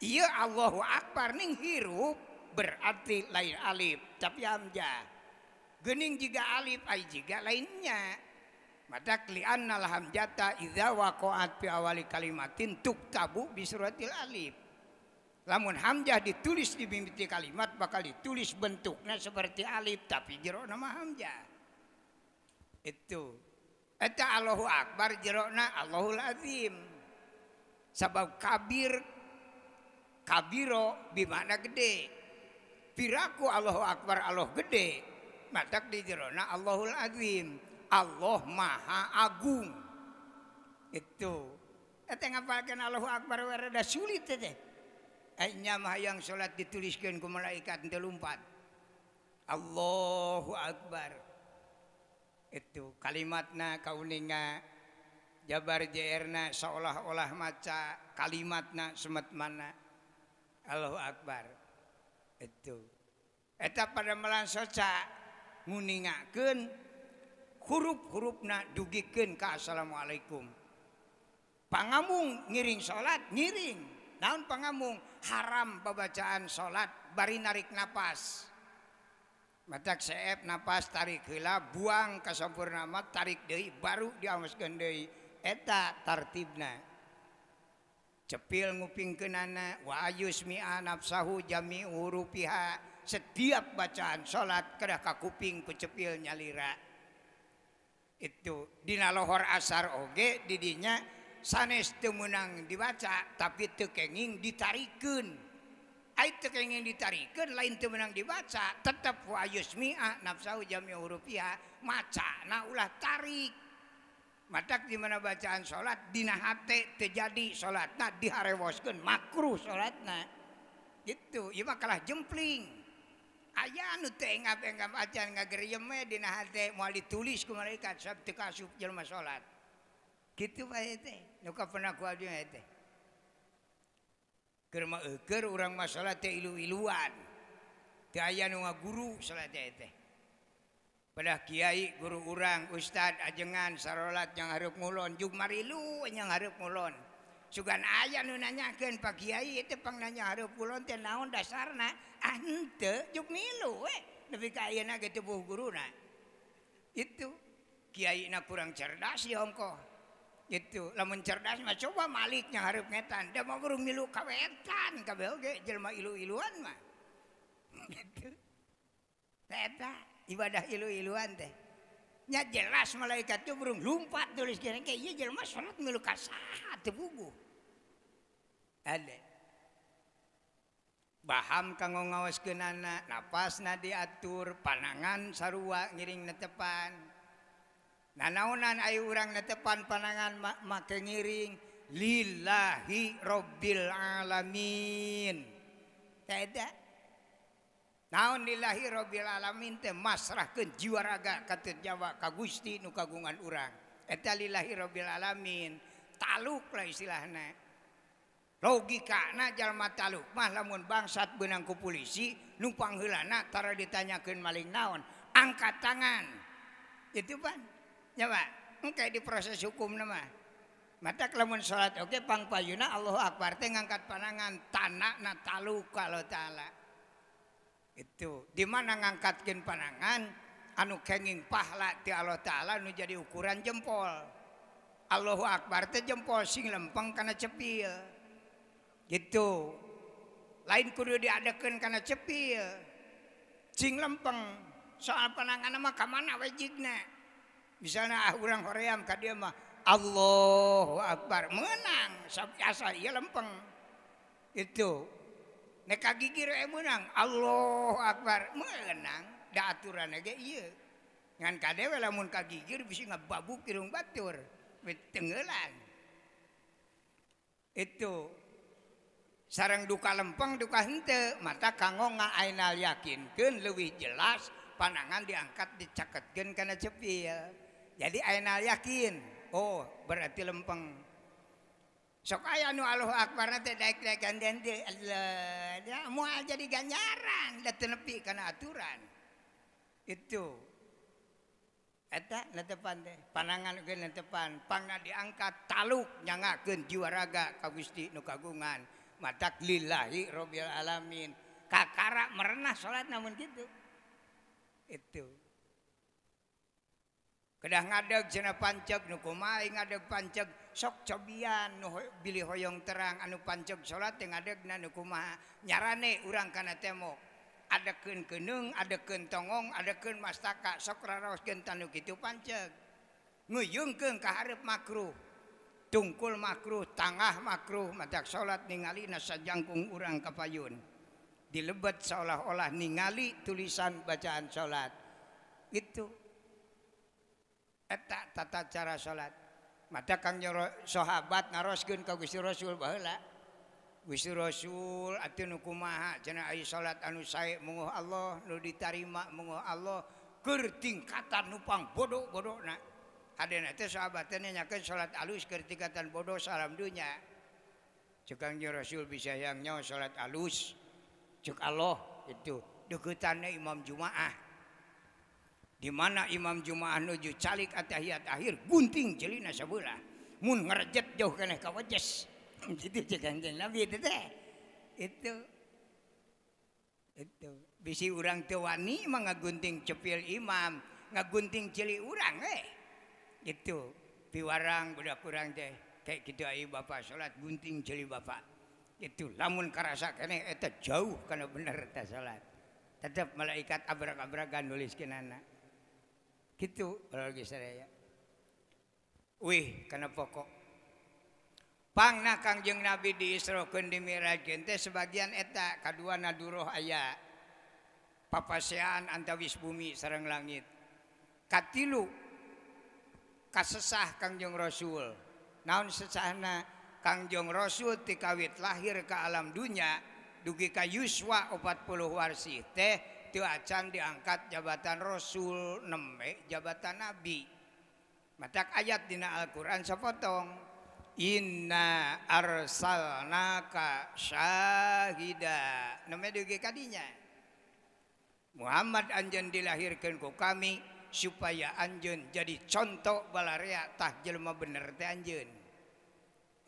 ieu Allahu Akbar ning hirup berarti lain alif tapi hamzah geuning jiga alif ai jiga lainnya matak li'annal hamzata idza waqa'at fi awali kalimatin tuktabu bi suratil alif lamun hamzah ditulis di mimiti kalimat bakal ditulis bentuknya seperti alif tapi jero nama hamzah itu eta Allahu Akbar jerona Allahul Azim sabab kabiro bimana gede piraku Allahu Akbar Allah gede matak di jerona Allahul Azim Allah Maha Agung itu eta ngapalkeun Allahu Akbar rada sulit teh nya mah yang salat dituliskeun ku malaikat teu lumpat Allahu Akbar itu kalimatna kauninga jabar JR-na seolah-olah maca kalimatna semet mana Allahu Akbar itu eta pada melan soca nguningakeun huruf-hurufna dugikeun ka assalamualaikum pangamung ngiring salat ngiring naon pangamung haram pembacaan salat bari narik napas matak seep napas tarik heula buang ka sampurna tarik deui baru diaoskeun deui eta tartibna cepil ngupingkeunana wa ayusmi'a nafsahu jami'u hurufiha setiap bacaan salat kedah ka kuping ku cepil nyalira itu dina lohor asar oge didinya sanes teu meunang dibaca tapi teu kenging ditarikeun Itu ingin ditarikeun lain teu menang dibaca tetep wa yusmi'a nafsahu jami'u hurufiha macana ulah tarik matak di mana bacaan salat dina hate terjadi salatna diharewoskeun makruh salatna gitu ieu mah kalah jempling aya anu teu engap-engap acan ngageriem we dina hate moal ditulis ku malaikat sabab teu kasup jelema salat kitu bae teh nu kapena ku abdi teh keur mah eukeur urang mah salat teh ilu-iluan teu aya nu ngaguru salat teh padah kiai guru urang ustad ajengan sarolat yang hareup ngulon jug marilu yang hareup ngulon sugan aya nu nanyakeun pak kiai teh pang nanya hareup ngulon teh naon dasarna henteu jug milu we nepi ka ayeuna ge teu buh guruna itu kiai na kurang cerdas ya ongko gitu lamun cerdas mah coba malik yang hareup ngetan da mah guru milu kawetan kabeh oge jelema ilu-iluan mah gitu eta ibadah ilu-iluan teh nya jelas malaikat teh burung lumpat tulis kene ke ieu jelema salat milu ka saha teu puguh ada baham kanggo ngaoskeunana napasna diatur panangan sarua ngiring netepan nanaonan ayu urang netepan panangan make ngiring lillahi rabbil alamin eta naon lillahi rabbil alamin teh masrahkeun jiwa raga ka teu Jawa ka Gusti nu kagungan urang eta lillahi rabbil alamin taluk lah istilahna logikana jalma taluk mah lamun bangsat beunang ku polisi nu pangheulana tara ditanyakeun maling naon angkat tangan itu pan ya Pak, engke di proses hukum nama. Mata lamun salat oke pangpayuna Allahu Akbar teh ngangkat panangan tanakna taluk kalau taala. Itu di mana ngangkatkeun panangan anu kenging pahala ti Allah taala nu jadi ukuran jempol. Allahu Akbar teh jempol sing lempeng kana cepil. Gitu. Lain kudu diadekeun kana cepil. Sing lempeng soal panangan mah ka mana wejigna. Misalnya orang hoream ka dia mah Allahu Akbar menang asa ieu lempeng itu nek kagigir menang Allahu Akbar menang da aturan ge ieu ngan kadewe lamun kagigir bisi ngababuk irung batur tenggelan itu sareng duka lempeng duka henteu mata kanggo ngaainal yakinkeun leuwih jelas panangan diangkat dicaketkeun kana cepil jadi ayeuna yakin oh berarti lempeng sok aya nu Allahu Akbar teh daek-daek gandean teh Allah moal jadi ganjaran da teu nepi kana aturan itu eta netepan teh panangan ge netepan pangna diangkat taluk nyangakeun jiwa raga ka Gusti nu kagungan matak lillahi rabbil alamin kakara merenah salat namun kitu itu kedah ngadeg cenah panceg nu kumaha ngadeg panceg sok cobian nu bilih hoyong terang anu panceg salat teh ngadegna nu kumaha nyarane urang kana tembok adekeun keunung adekeun tongong adekeun mastaka sok raraoskeun tanu kitu panceg ngeuyeungkeun ka hareup makruh tungkul makruh tangah makruh matak salat ningalina sajangkung urang kapayun dilebet seolah-olah ningali tulisan bacaan salat itu eta tata cara salat mata kang sahabat naroskeun ka Gusti Rasul baheula Gusti Rasul atuh nu kumaha cenah aya salat anu sae munguh Allah nu ditarima munguh Allah keur tingkatan nu pang bodo-bodona hadena teh sahabat teh nanyakeun salat alus keur tingkatan bodo salam dunya ceuk Kangjeng Rasul bisa yang nyaho salat alus ceuk Allah itu deukeutana imam jumaah di mana imam jumaah nuju calik atahiyat akhir gunting celina sabeula mun ngarejet jauh keneh ka wejes kitu ceuk Kanjeng Nabi teh itu bisi urang teu wani mah ngagunting cepil imam ngagunting cili urang gitu piwarang budak urang teh kayak kitu aya bapak salat gunting cili bapak itu lamun karasa keneh eta jauh kana bener teh salat tetep malaikat abrak-abrakan nuliskeunana gitu lagi saya wih karena pokok Pangna Kangjeng Nabi diisrokeun dimirajkeun teh sebagian eta kaduana duruh aya papasean antawis bumi sareng langit. Katilu kasesah Kangjeng Rasul. Naon sesahna? Kangjeng Rasul ti kawit lahir ke alam dunya dugi ka yuswa 40 warsi teh teu acan diangkat jabatan Rasul neme jabatan Nabi. Matak ayat dina Al-Qur'an sapotong. Inna arsalnaka syahida. Neme dugi kadinya. Muhammad anjeun dilahirkeun ku kami supaya anjeun jadi contoh balarea tah jelema bener teh anjeun.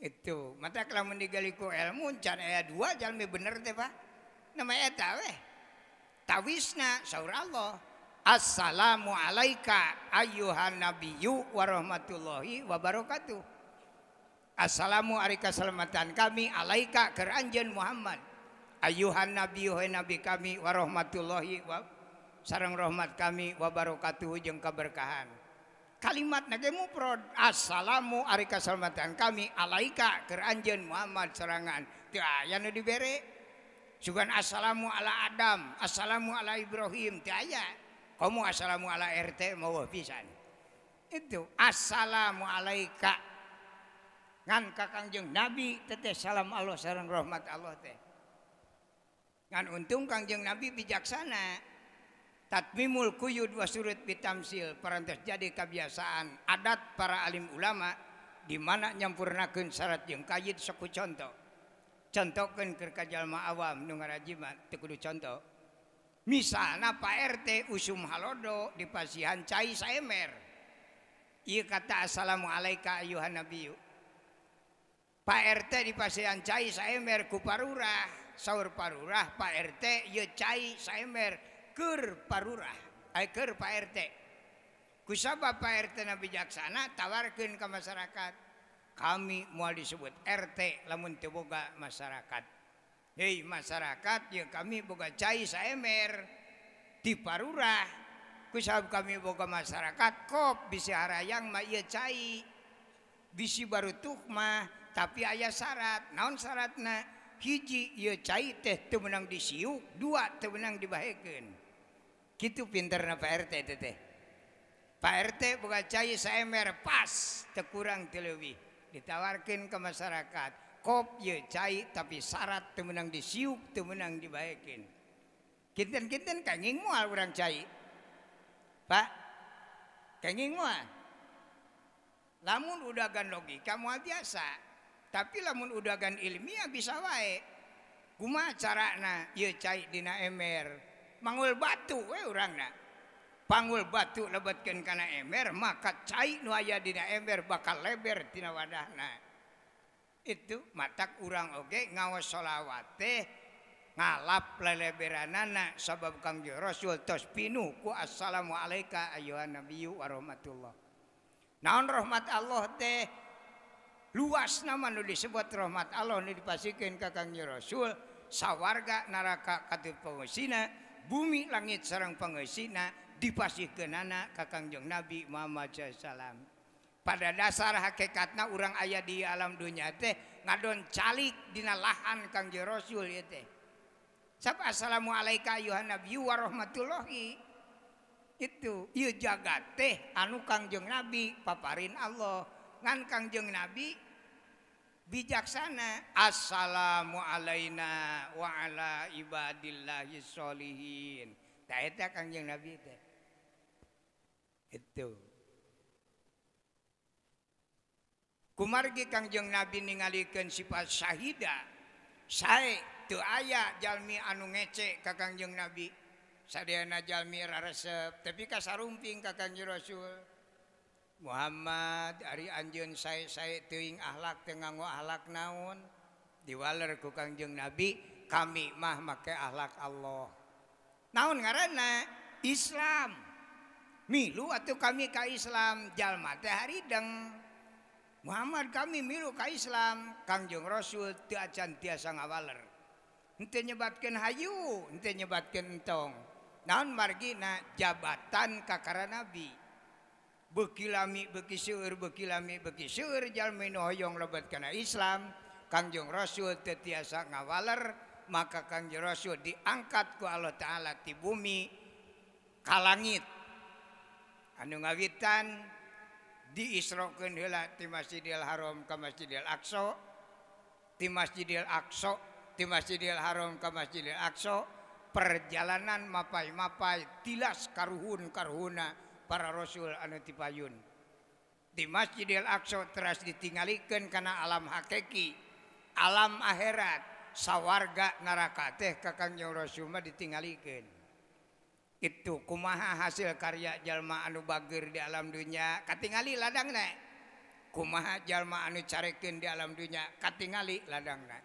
Itu mata lamun digali ku ilmu can aya 2 jalmi bener teh Pak. Nama eta weh. Tawisna saur Allah. Assalamu alayka ayyuhan nabiyyu wa rahmatullahi wa barakatuh. Assalamu alika salamatan kami alaika keur anjeun Muhammad. Ayyuhan nabiyyu hai nabi kami wa rahmatullahi wa sareng rahmat kami wa barakatuh jeung kaberkahan. Kalimat nage mufrad. Assalamu alika salamatan kami alaika keur anjeun Muhammad serangan. Teu aya nu dibere. Sugan assalamu ala Adam, assalamu ala Ibrahim teu aya. Komo assalamu ala RT mau pisan. Itu assalamu alaika ngan ka Kangjeng Nabi teteh salam Allah sareng rahmat Allah teh. Ngan untung Kangjeng Nabi bijaksana. Tatmimul quyud wa surut bitamsil parantos jadi kebiasaan adat para alim ulama di mana nyampurnakeun syarat jeung kayit saku contoh. Contohkeun keur ka jalma awam nu ngarajimat teu kudu contoh. Misalna Pak RT usum halodo di pasihan cai saemer. Ieu kata assalamu alayka ayyuhan nabiyyu. Pak RT di pasihan cai saemer ku parurah, saur parurah Pak RT ieu cai saemer keur parurah, keur Pak RT. Kusabab Pak RT na bijaksana tawarkeun ka masyarakat. Kami moal disebut RT lamun teu boga masyarakat. Hei masyarakat, ya kami boga cai saemer di parurah. Kusabab kami boga masyarakat kop bisi harayang mah ieu cai. Bisi barutuh mah tapi aya syarat. Naon syaratna? Hiji ieu cai teh teu meunang disiuk, 2 teu meunang dibahekeun. Kitu pinterna Pak RT teh. Pak RT boga cai saemer pas teu kurang teu leuwih. Ditawarkeun ke masyarakat. Kop ieu cai tapi syarat teu meunang disiuk, teu meunang dibahekeun. Kinten-kinten kenging moal urang cai. Pak, kenging moal. Lamun udagan logika moal biasa. Tapi lamun udagan ilmiah bisa wae. Kumaha carana ieu cai dina emer? Mangul batu we urangna. Panggul batu lebetkeun kana ember maka cai nu aya dina ember bakal leber tina wadahna. Itu matak urang oge ngaos sholawat teh ngalap leleberanana sabab Kangjeng Rasul tos pinuh ku assalamu alayka ayyuhan nabiyyu wa rahmatullah. Naon rahmat Allah teh luas nama nu disebut rahmat Allah nu dipasikeun ka Kangjeng Rasul sawarga neraka katup pangeusina bumi langit sareng pangeusina dipasikeunana ka Kangjeng Nabi Muhammad SAW. Pada dasar hakikatna urang aya di alam dunia teh ngadon calik dina lahan Kangjeng Rasul ieu teh. Sab assalamu alayka ayyuhan nabiyyu wa rahmatullahi. Itu ieu jagat teh anu Kangjeng Nabi paparin Allah. Ngan Kangjeng Nabi bijaksana. Assalamu alaina wa ala ibadillahis sholihin. Tah eta Kangjeng Nabi teh. Itu. Kumargi Kangjeng Nabi ningalikeun sifat syahida. Sae teu aya jalmi anu ngece ka Kangjeng Nabi. Sadeana jalmi raresep tapi kasarumping ka Kangjeng Rasul. Muhammad ari anjeun sae-sae teuing akhlak teu nganggo akhlak naon? Diwaler ku Kangjeng Nabi, kami mah make akhlak Allah. Naon ngaranna? Islam. Milu atuh kami ka Islam, jalma teh harideng. Muhammad kami milu ka Islam, Kangjeng Rasul teu acan tiasa ngawaler. Henteu nyebatkeun hayu, henteu nyebatkeun entong. Naon margina jabatan kakara Nabi. beuki lami beuki seueur jalmi nu hoyong lebet kana Islam Kangjeng Rasul teu tiasa ngawaler maka Kangjeng Rasul diangkat ku Allah Ta'ala ti bumi ka langit anu ngawitan diisrokeun heula ti Masjidil Haram ka Masjidil Aqsa ti Masjidil Haram ka Masjidil Aqsa perjalanan mapai-mapai tilas karuhun-karuhuna para rasul anu ti payun di Masjidil Aqsa teras ditinggalikeun kana alam hakiki alam akhirat sawarga neraka teh ka Kangjeng Rasul mah ditinggalikeun itu kumaha hasil karya jalma anu bageur di alam dunia katingali ladangna kumaha jalma anu carekeun di alam dunia katingali ladangna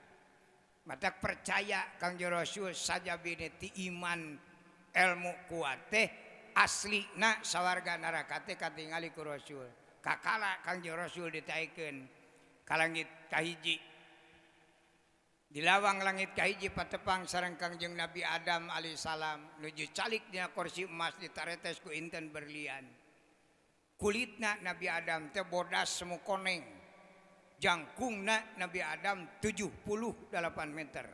matak percaya Kangjeng Rasul sajabine ti iman ilmu kuat teh aslina sawarga neraka teh katingali ku Rasul kakala Kangjeng Rasul ditaikeun ka langit kahiji di lawang langit kahiji patepang sareng Kangjeng Nabi Adam alaihissalam nuju calik dina kursi emas ditaretes ku inten berlian kulitna Nabi Adam teh bodas semu koneng jangkungna Nabi Adam 78 meter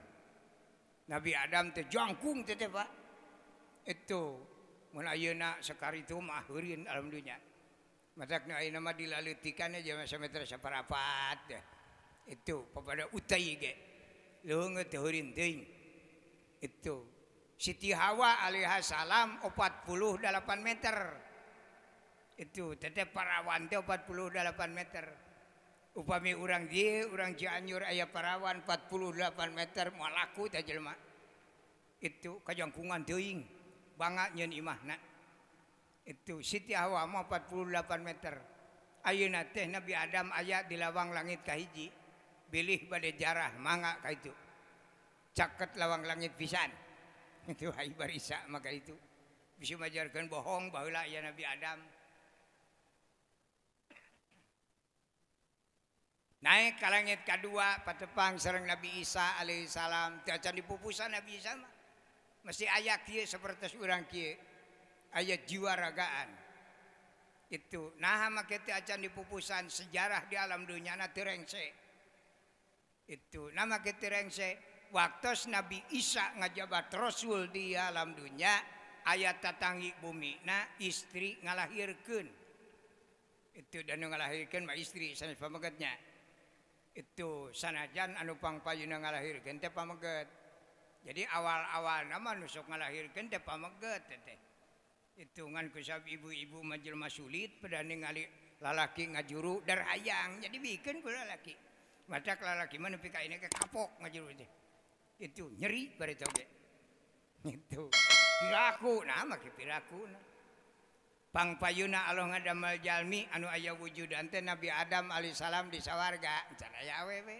Nabi Adam teh jangkung teh Pak itu mun ayeuna sakaritu mah heureun alam dunya matak nu ayeuna mah dilaleutikan aja sameter saparapat teh itu papada utai ge leungeut teh heureun teuing itu Siti Hawa alaihissalam 48 meter itu teteh parawan teh 48 meter upami urang dieu urang Cianjur aya parawan 48 meter moal laku teh jelema itu kajangkungan teuing bangga nyeun imahna itu Siti Hawa mah 48 meter ayeuna teh Nabi Adam aya di lawang langit kahiji bilih bade jarah mangga ka itu caket lawang langit pisan itu hai barisa maka itu bisa majarkeun bohong baheula aya Nabi Adam naik ka langit kadua patepang sareng Nabi Isa alaihissalam teu acan dipupusan Nabi Isa mah mesti aya kieu sapertos urang kieu aya jiwa ragaan itu nah make teu acan dipupusan sejarah di alam dunyana teu rengse itu nama ketirengse waktu Nabi Isa ngajabat Rasul di alam dunia ayat tatangi bumi na istri ngalahirkeun itu dan ngalahirkeun mah istri sanes pamegetnya itu sanajan anu pangpayuna ngalahirkeun teh pameget jadi awal-awal nama nu sok ngalahirkeun teh pameget teh itu ngan kusab ibu-ibu majelma sulit pada ningali lalaki ngajuru darhayang jadi bikin ku lalaki matak lalaki mana pika ini ke kapok ngajuru itu nyeri bari toge itu piraku nah make piraku pangpayuna Allah ngadamal jalmi anu aya wujudan teh Nabi Adam alaihissalam di sawarga can aya awewe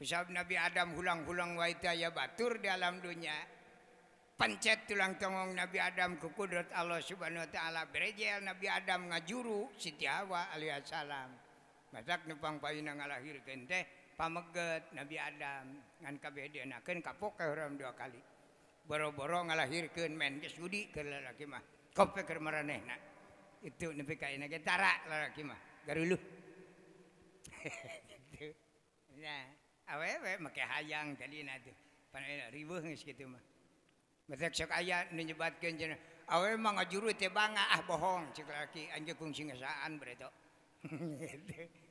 kusab Nabi Adam hulang-hulang wae teh aya batur di alam dunya pencet tulang tongong Nabi Adam ku kudrat Allah subhanahu wa ta'ala berejel Nabi Adam ngajuru Siti Hawa alaihissalam masak nupang payuna ngalahirkeun teh pameget Nabi Adam ngan kabeh dienakeun kapok ka urang 2 kali boro-boro ngalahirkeun men geus gudi keur lalaki mah kope keur maranehna itu nepi ka ina ge tara lalaki mah garuluh gitu nah awewe make hayang tadina teh panena riweuh geus kitu mah matak sok aya nu nyebatkeun cenah awewe mah ngajuru teh bangga bohong cik lalaki anjeun kungsi ngasaan bereto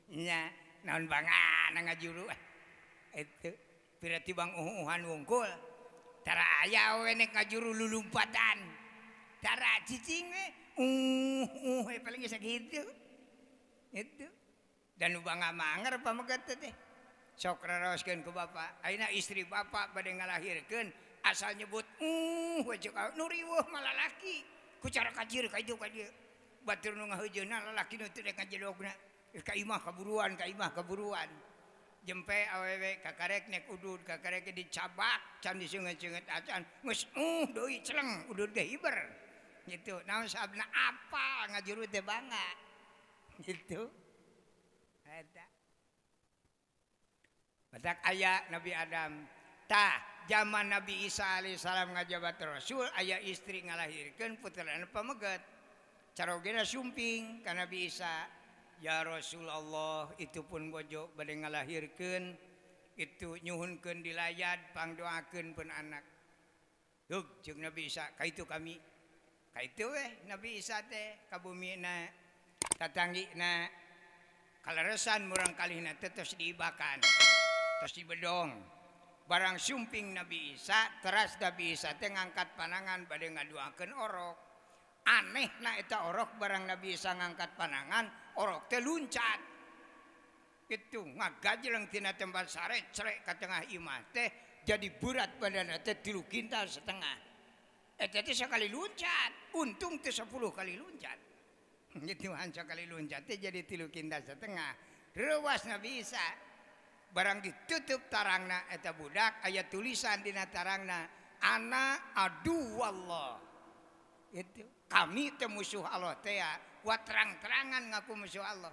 nya naon bangga ngajuru itu berarti bang uhuhan wungkul tara aya we nek ngajuru lulumpatan tara cicing we paling sakitu itu dan nu bangga manger pameget teh sok raroskeun ku bapa ayeuna istri bapa bade ngalahirkeun asal nyebut we cek nu riweuh malah laki ku cara kajir ka dieu batur nu ngaheujeunna lalaki nu teu dek ngajedogna ka imah kaburuan jempe awewe kakarek nek udud kakarek dicabak can diseungeut-seungeut acan geus deui celeng udud ge hiber gitu naon sabna apa ngajuru teh bangga gitu eta batak aya Nabi Adam tah zaman Nabi Isa alaihissalam ngajabat Rasul aya istri ngalahirkeun puterana pameget carogena sumping ka Nabi Isa, ya Rasulullah itu pun bojo bade ngalahirkeun itu nyuhunkeun dilayad pangdoakeun pun anak. Yuk jeung Nabi Isa kaitu kami. Kaitu Nabi Isa teh ka bumina tatanggina kaleresan murang kalihna teh tos diibakan. Tos dibedong. Barang sumping Nabi Isa teras Nabi Isa teh ngangkat panangan bade ngaduakeun orok. Anehna eta orok barang Nabi Isa ngangkat panangan orok teh luncat itu ngagajleng tina tempat sare cerek ka tengah imah teh jadi berat badanna teh 3 kintal setengah eta teh sekali luncat untung teh 10 kali luncat gitu sekali luncat teh jadi 3 kintal setengah rewas Nabi Isa barang ditutup tarangna eta budak aya tulisan dina tarangna ana adu wallah itu kami teh musuh Allah teh ya wa terang-terangan ngaku musuh Allah.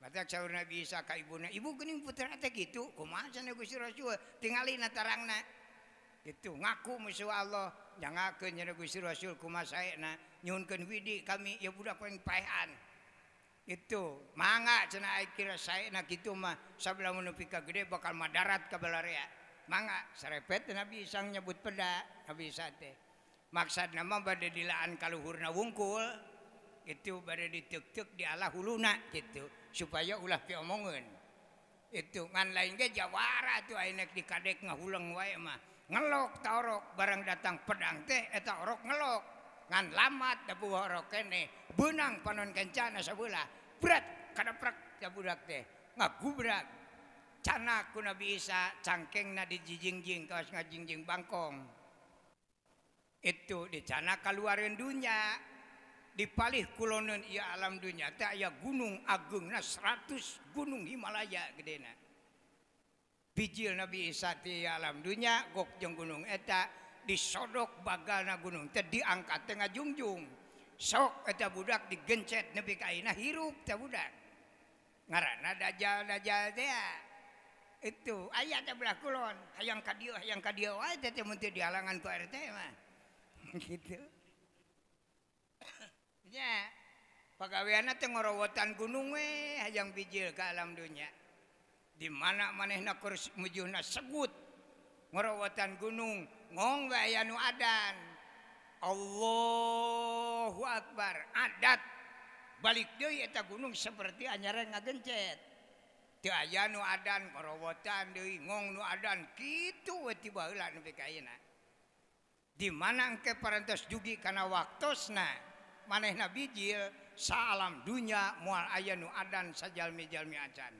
Batak saur Nabi Isa ka ibuna, ibu geuning putra teh kitu, kumaha cenah Gusti Rasul tingalina tarangna. Itu ngaku musuh Allah, jangakeun cenah Gusti Rasul kumaha saena nyuhunkeun widi kami ya budak paling paehan. Itu mangga cenah aya kira saena kitu mah sabila mun nepi ka gede bakal madarat ka balarea. Mangga sarepet Nabi Isa nyebut peda Nabi Isa teh. Maksud nama bade dilaan kaluhurna wungkul itu bade ditek-tek di ala huluna gitu supaya ulah piomongeun itu ngan lain ge jawara tuh ainek dikadek ngahuleng wae mah ngelok ta orok barang datang pedang teh eta orok ngelok ngan lamat da buah orok kene beunang panon kencana sabeula berat kadaprak da budak teh ngagubrak cana ku Nabi Isa cangkengna dijingjing kaos ngajingjing bangkong itu dicana kaluareun dunya dipalih kuloneun ieu alam dunya teh aya gunung agungna 100 gunung Himalaya gedena bijil Nabi Isa ti alam dunya gok jeung gunung eta disodok bagalna gunung teh diangkat teh ngajungjung sok eta budak digencet nepi ka ayeuna hirup teh budak ngaranna dajal teh itu aya teh belah kulon hayang ka dieu wae teh mun teu dihalangan ku RT mah gitu nya pagaweanna teh ngorowotan gunung we hayang bijil ka alam dunya di mana manehna keur mujuhna segut ngorowotan gunung ngong we aya nu adan Allahu Akbar adat balik deui eta gunung seperti anyareng ngagencet teu aya nu adan ngorowotan deui ngong nu adan kitu we tiba heula nepi ka ayeuna di mana engke parantos dugi kana waktosna manehna bijil sa alam dunya moal aya nu adan sajalmi-jalmi acan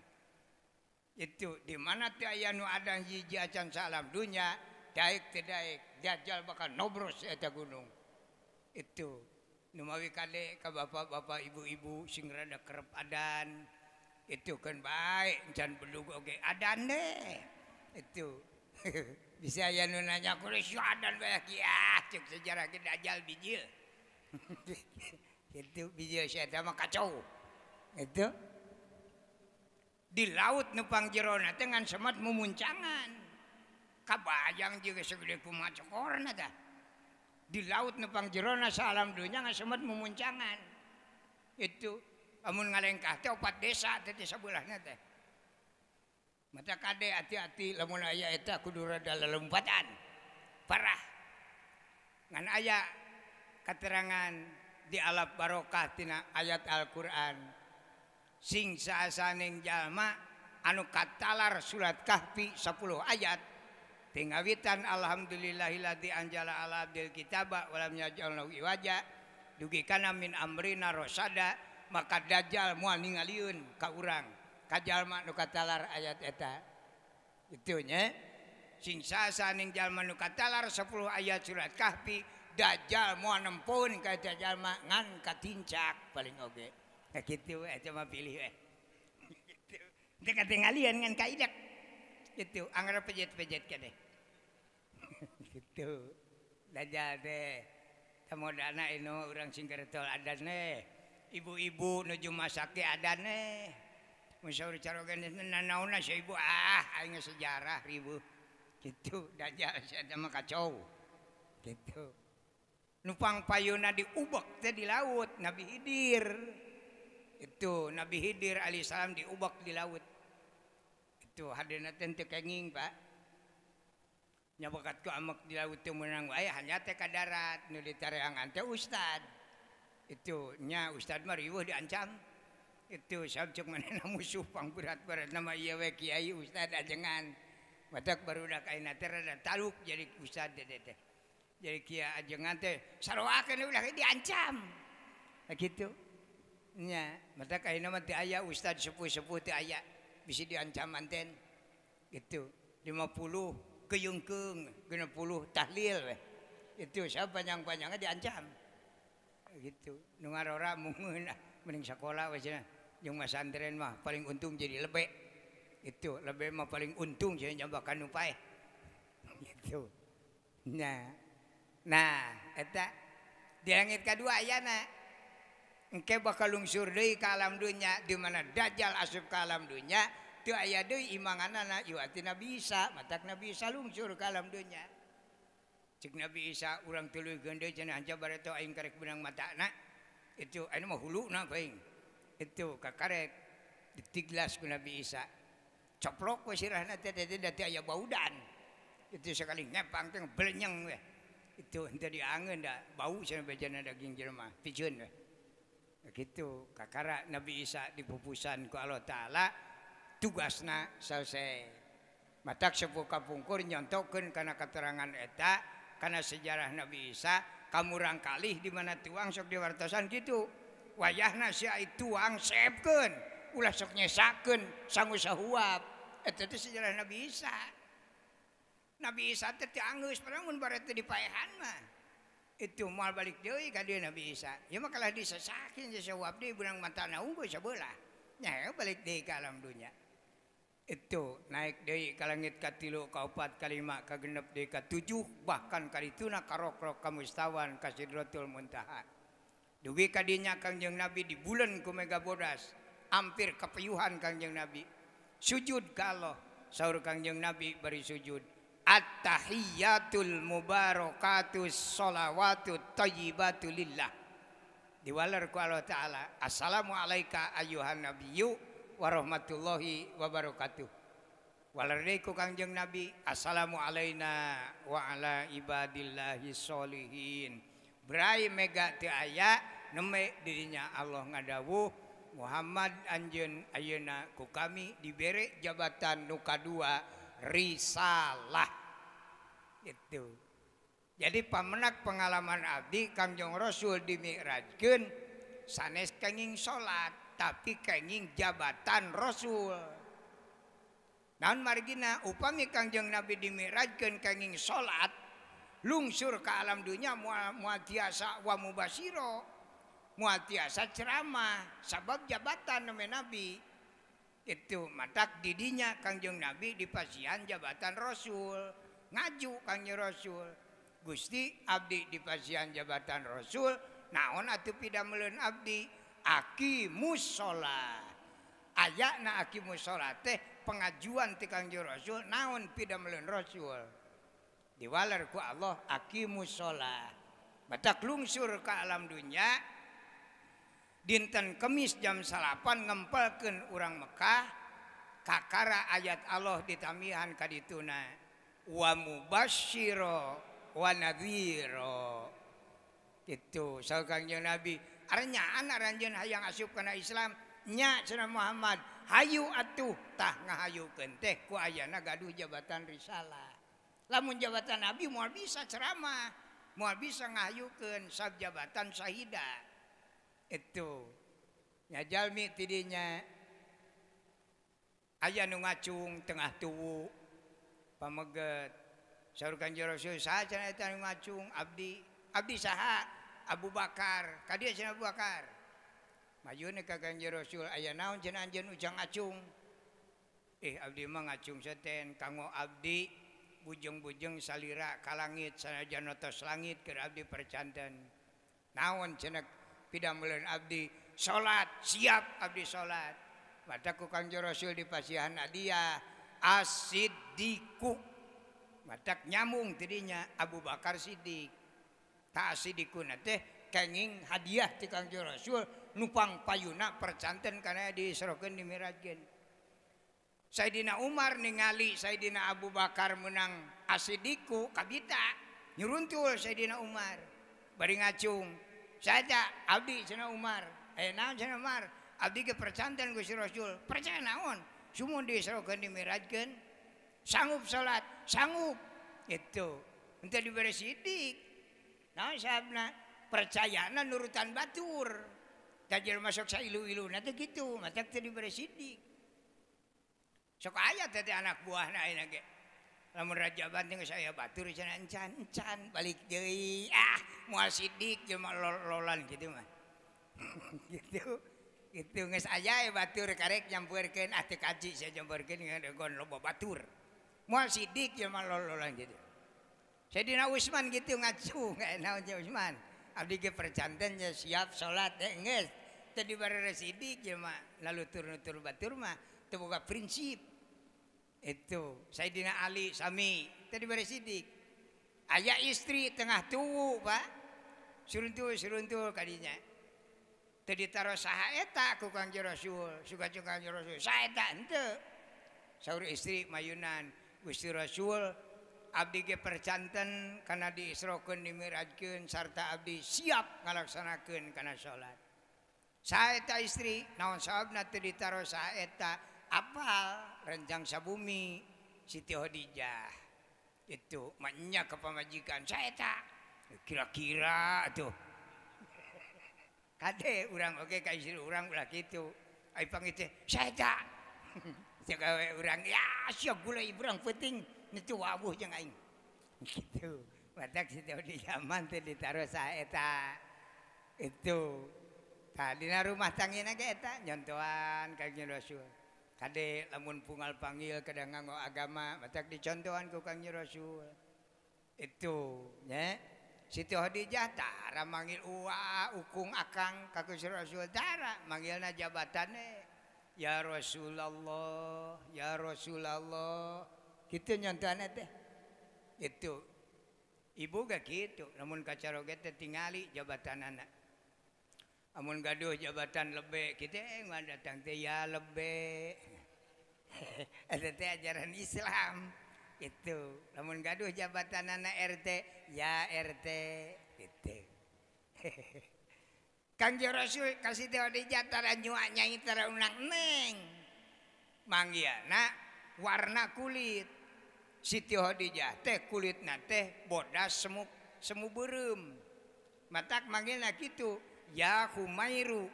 itu di mana teu aya nu adan hiji acan sa alam dunya daek teu daek dajjal bakal nobros eta gunung itu nu mawi kade ka bapak-bapak ibu-ibu sing rada kerep adan itu kan bae encan belug oge adan deh itu bisa aya nu nanya kuris adan bae kieu cek sejarah ge dajjal bijil itu bijil saya mah kacau itu di laut nu pangjerona teh ngan semat mumuncangan kabayang juga segede kumaha cokorna tah di laut nu pangjerona sa alam dunya ngan semat mumuncangan itu amun ngalengkah teh 4 desa teh di sabeulah teh mata kade hati-hati lamun aya eta kudu rada lelempatan parah ngan aya katerangan di alaf barokah tina ayat Al-Qur'an sing saasaning jalma anu katalar surat Kahfi 10 ayat tingawitan alhamdulillahilladzi anjala ala abdil kitaba walam yaj'al lahu iwaja dugi kana min amrina rosada maka dajjal moal ningalieun ka urang kajalma nu katalar ayat eta itu nya sing sasaning jalma nu katalar 10 ayat surat Kahfi dajjal moal nempuun ka eta jalma ngan katincak paling oge kitu we eta mah pilih we kitu teu katinggalian ngan kaidak itu anggar pejet-pejet kade gitu dajjal teh tamodana ino urang sing keretol adan ibu-ibu nuju masake adan Musaur carogan nanaona si ibu aing sejarah ribu gitu dajjal sia mah kacau gitu nupang payuna diubek teh di laut Nabi Khidir. Itu Nabi Khidir alaihissalam diubek di laut. Itu hadirna teh teu kenging Pak. Nya bakat ku amek di laut teh meunang wae hanya teh ka darat nu ditareangan teh ustad. Itu nya ustad mah riweuh diancam. Itu sabab cek manehna musuh pang berat-berat nama ieu we kiai ustad ajengan. Matak barudak ayeuna teh rada taluk jadi ustad teh. Jadi kiai ajengan teh saroakeun ulah diancam. Gitu. Nya, matak ayeuna mah teu aya ustad sepuh-sepuh teu aya bisi diancam manten. Gitu. 50 keungkeung 60 tahlil weh. Itu siapa panjang-panjangnya diancam. Gitu. Nu ngarora mungeun mending sakola we cenah. Jeung masantren mah paling untung jadi lebe. Itu lebe mah paling untung cenah nyambakan nu paeh. Gitu. Nah, eta di langit kadua ayana engke bakal lungsur deui ka alam dunya di mana dajjal asup ka alam dunya. Teu aya deui imanganana iwati Nabi Isa, matak Nabi Isa lungsur ka alam dunya. Cek Nabi Isa urang tuluy-keun deui cenah hanca bareto aing karek benang matana. Itu anu mah huluna paing. Itu kakarek ditiglas ku Nabi Isa. Coplok we sirahna teh teh aya baudan. Itu sekali ngepang teh blenyeng we. Itu henteu diangeun da bau cenah bejana daging jelema, pijeun we. Gitu kakara Nabi Isa dipupusan ku Allah Taala. Tugasna selesai. Matak sepuh kapungkur nyontokeun kana keterangan eta kana sejarah Nabi Isa kamurang kalih di mana tuang sok diwartosan gitu. Wayahna sia tuang seepkeun ulah sok nyesakeun sangu sahuap. Eta teh sejarah Nabi Isa. Nabi Isa teh teu anggeus padahal mun bare teu dipaehan mah. Itu moal balik deui ka dieu Nabi Isa. Ya mah kalah disesakeun sahuap deui beunang matana unggul sabelah. Nya balik deui ka alam dunya. Itu naik deui ka langit katilu kaopat kalima kagenep deui katujuh bahkan karituna karokrok kamustawan ka Sidratul Muntaha. Dugi ka dinya Kangjeng Nabi di bulan ku mega bodas hampir kapeyuhan Kangjeng Nabi. Sujud ka Allah saur Kangjeng Nabi bari sujud. At-tahiyyatul mubarakatus sholawatut thayyibatu lillah. Diwalar ku Allah Ta'ala. Assalamu alayka ayyuhan nabiyyu warahmatullahi wabarakatuh. Walardaiku Kangjeng Nabi. Assalamu alayna wa ala ibadillahi sholihin. Berai mega teu aya neme dirinya Allah ngadawuh Muhammad anjeun ayeuna ku kami dibere jabatan nu kadua risalah. Itu. Jadi pamenak pengalaman abdi Kangjeng Rasul dimi'rajkeun sanes kenging salat tapi kenging jabatan Rasul. Naon margina upami Kangjeng Nabi dimi'rajkeun kenging salat lungsur ke alam dunya moal tiasa wa mubasiro moal tiasa ceramah sabab jabatan nama Nabi. Itu matak didinya Kangjeng Nabi dipasihan jabatan Rasul ngaju Kangjeng Rasul. Gusti abdi dipasihan jabatan Rasul naon atuh pidameulun abdi aqimus sholat. Ayana aqimus sholat teh pengajuan ti Kangjeng Rasul naon pidameulun Rasul. Diwalar ku Allah aqimus sholat. Matak lungsur ke alam dunya dinten Kemis jam 8 ngempelkeun urang Mekah kakara ayat Allah ditamihan kadituna wa mubasyiro wa nadhiro. Gitu saur Kangjeng Nabi aranyaan aranjeun hayang asup kana Islam nya cenah Muhammad hayu atuh tah ngahayukeun teh ku ayana gaduh jabatan risalah. Lamun jabatan Nabi moal bisa ceramah moal bisa ngahayukeun sab jabatan syahidah. Itu nya jalmi tidinya aya nu ngacung tengah tuwu pameget saur Kangjeng Rasul saha cenah eta nu ngacung abdi saha Abu Bakar ka dieu cenah Abu Bakar majuneun ka Kangjeng Rasul aya naon cenah anjeun ujang ngacung abdi mah ngacung seten kanggo abdi bujeng-bujeng salira ka langit sanajan notos langit keur abdi percanten naon cenah pidameulun abdi salat siap abdi salat matak ku Kangjeng Rasul dipasihan hadiah as-siddiqu matak nyamung tidinya Abu Bakar Siddiq ta asidikuna teh kenging hadiah ti Kangjeng Rasul nupang payuna percanten kana diserokeun dimirajkeun. Sayyidina Umar ningali Sayyidina Abu Bakar menang asidiku kabita nyuruntul Sayyidina Umar bari ngacung saya abdi cenah Umar naon cenah Umar abdi ge percanten Gusti Rasul percaya naon sumun diserokeun dimirajkeun sanggup salat sanggup itu ente dibere sidik naon sabna percayana nurutan batur tajil masuk sailu-ilu nanti gitu matak teh dibere sidik sok aya teh anak buahna ayeuna ge lamun Raja Banting saya batur cenah encan balik deui moal sidik jelema lolan gitu mah gitu geus aya batur karek nyampeurkeun teu kaji saya nyampeurkeun ngadegon loba batur moal sidik jelema lolan gitu Sayyidina Utsman gitu ngacu naon Utsman abdi ge percanten nya siap salat geus teu dibere sidik jelema lalutur-nutur batur mah teu boga prinsip itu Sayyidina Ali sami teu dibere sidik aya istri tengah tuwu Pak suruntul kadinya teu ditaro saha eta ku Kangjeng Rasul suka Kangjeng Rasul saeta henteu saur istri mayunan Gusti Rasul abdi ge percanten kana diisrokeun dimirajkeun sarta abdi siap ngalaksanakeun kana salat saeta istri naon sababna teu ditaro saeta apal renjang sabumi Siti Khadijah itu maknya ke pamajikan saeta kira-kira tuh kade urang oge ka istri urang ulah kitu ai panggih teh saeta jagawe urang ya sia gulai urang penting itu wawuh jeung aing gitu badak Siti Khadijah man teh ditaro saeta itu tadina rumah tanggina ge eta nyontohan Kangjeng Rasul kade lamun pungal panggil kadang nganggo agama batak dicontohan ku Kangjeng Rasul itu nya Siti Khadijah tara manggil ukung akang ka Gusti Rasul tara manggilna jabatane ya Rasulullah ya Rasulullah kitu nyontohanna teh itu ibu gak gitu namun kacaroget teh tingali jabatanana amun gaduh jabatan lebe kita ngadatang teh ya lebe eta teh ajaran Islam itu namun gaduh jabatanana RT ya RT gitu Kangjeng Rasul kasih teh dijatara nyuak nyai tara unang neng manggiana warna kulit Siti Khadijah teh kulitna teh bodas semu beureum matak manggilna kitu ya Humairu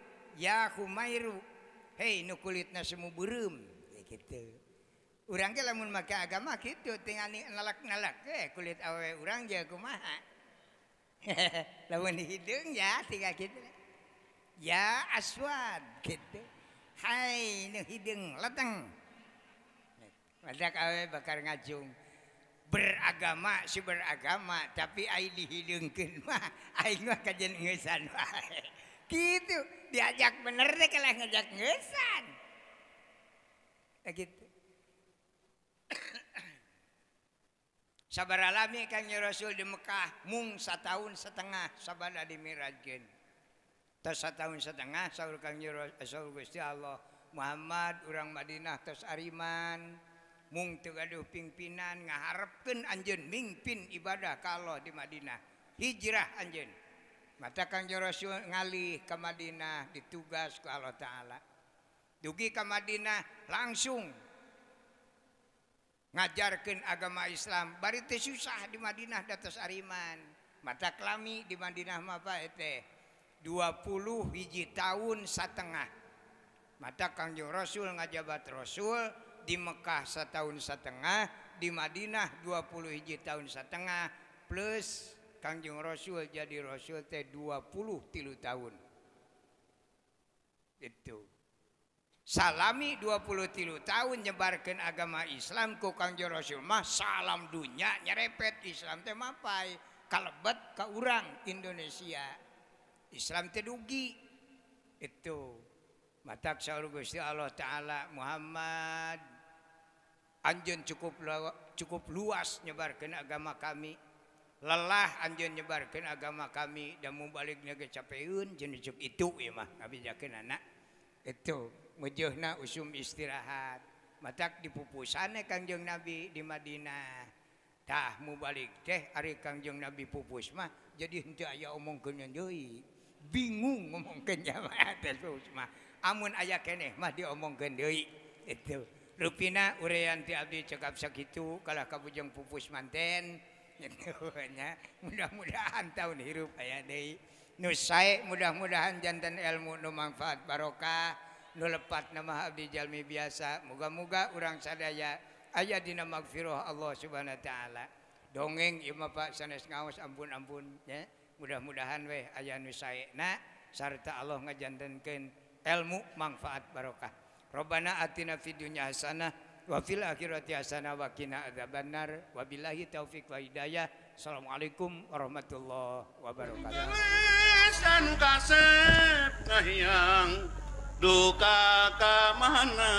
hei nu kulitna semu beureum kitu urang ge lamun make agama kitu tinggal nalak-nalak kulit awewe urang je kumaha lamun hideung ya tinggal kitu ya aswad gitu hai nu hideung leteng madak awewe bakar ngajung beragama si beragama tapi ai dihideungkeun mah aing mah kajen ngeusan wae kitu diajak bener teh kalah ngajak ngeusan gitu sabaraha lami Kangjeng Rasul di Mekah mung 1,5 tahun sabada dimirajkeun tos 1,5 tahun saur Kangjeng Rasul Gusti Allah Muhammad urang Madinah tos ariman mung teu gaduh pingpinan ngaharepkeun anjeun mingpin ibadah ka Allah di Madinah hijrah anjeun mata Kangjeng Rasul ngalih ka Madinah ditugas ku Allah taala dugi ka Madinah langsung ngajarkeun agama Islam bari teh susah di Madinah datos ariman mata kelami di Madinah mah bae teh 20 hiji tahun satengah mata Kangjeng Rasul ngajabat Rasul di Mekah 1,5 tahun di Madinah 20 hiji tahun setengah plus Kangjeng Rasul jadi Rasul teh 23 tahun itu salami 23 tahun nyebarkeun agama Islam ku Kangjeng Rasul mah salam dunya nyerepet Islam teh mapai kalebet ka urang Indonesia Islam teh dugi itu matak saur Gusti Allah taala Muhammad anjeun cukup luas nyebarkeun agama kami lelah anjeun nyebarkeun agama kami dan mubalikna ge capeun jenis itu ya mah ngabijakeun anak itu mujeuhna usum istirahat matak dipupusane Kangjeng Nabi di Madinah tah mubalik teh ari Kangjeng Nabi pupus mah jadi henteu aya omongkeun deui bingung ngomongkeun jamaah terus mah amun aya keneh mah diomongkeun deui itu rupina urean ti abdi cekap sakitu kalah kabujeng pupus manten gitu nya mudah-mudahan tahun hirup aya deui nu sae mudah-mudahan janten ilmu nu manfaat barokah nu lepat nama abdi jalmi biasa muga-muga urang sadaya aya dina magfirah Allah Subhanahu wa taala dongeng ieu mah Pak sanes ngaos ampun-ampun ya mudah-mudahan we aya nu saena sarta Allah ngajantenkeun ilmu manfaat barokah Rabbana atina fid dunya hasanah wa fil akhirati hasanah wa qina adzabannar wabillahi taufik wa hidayah. Assalamualaikum warahmatullahi wabarakatuh. San kasep ngahiang duka ka mana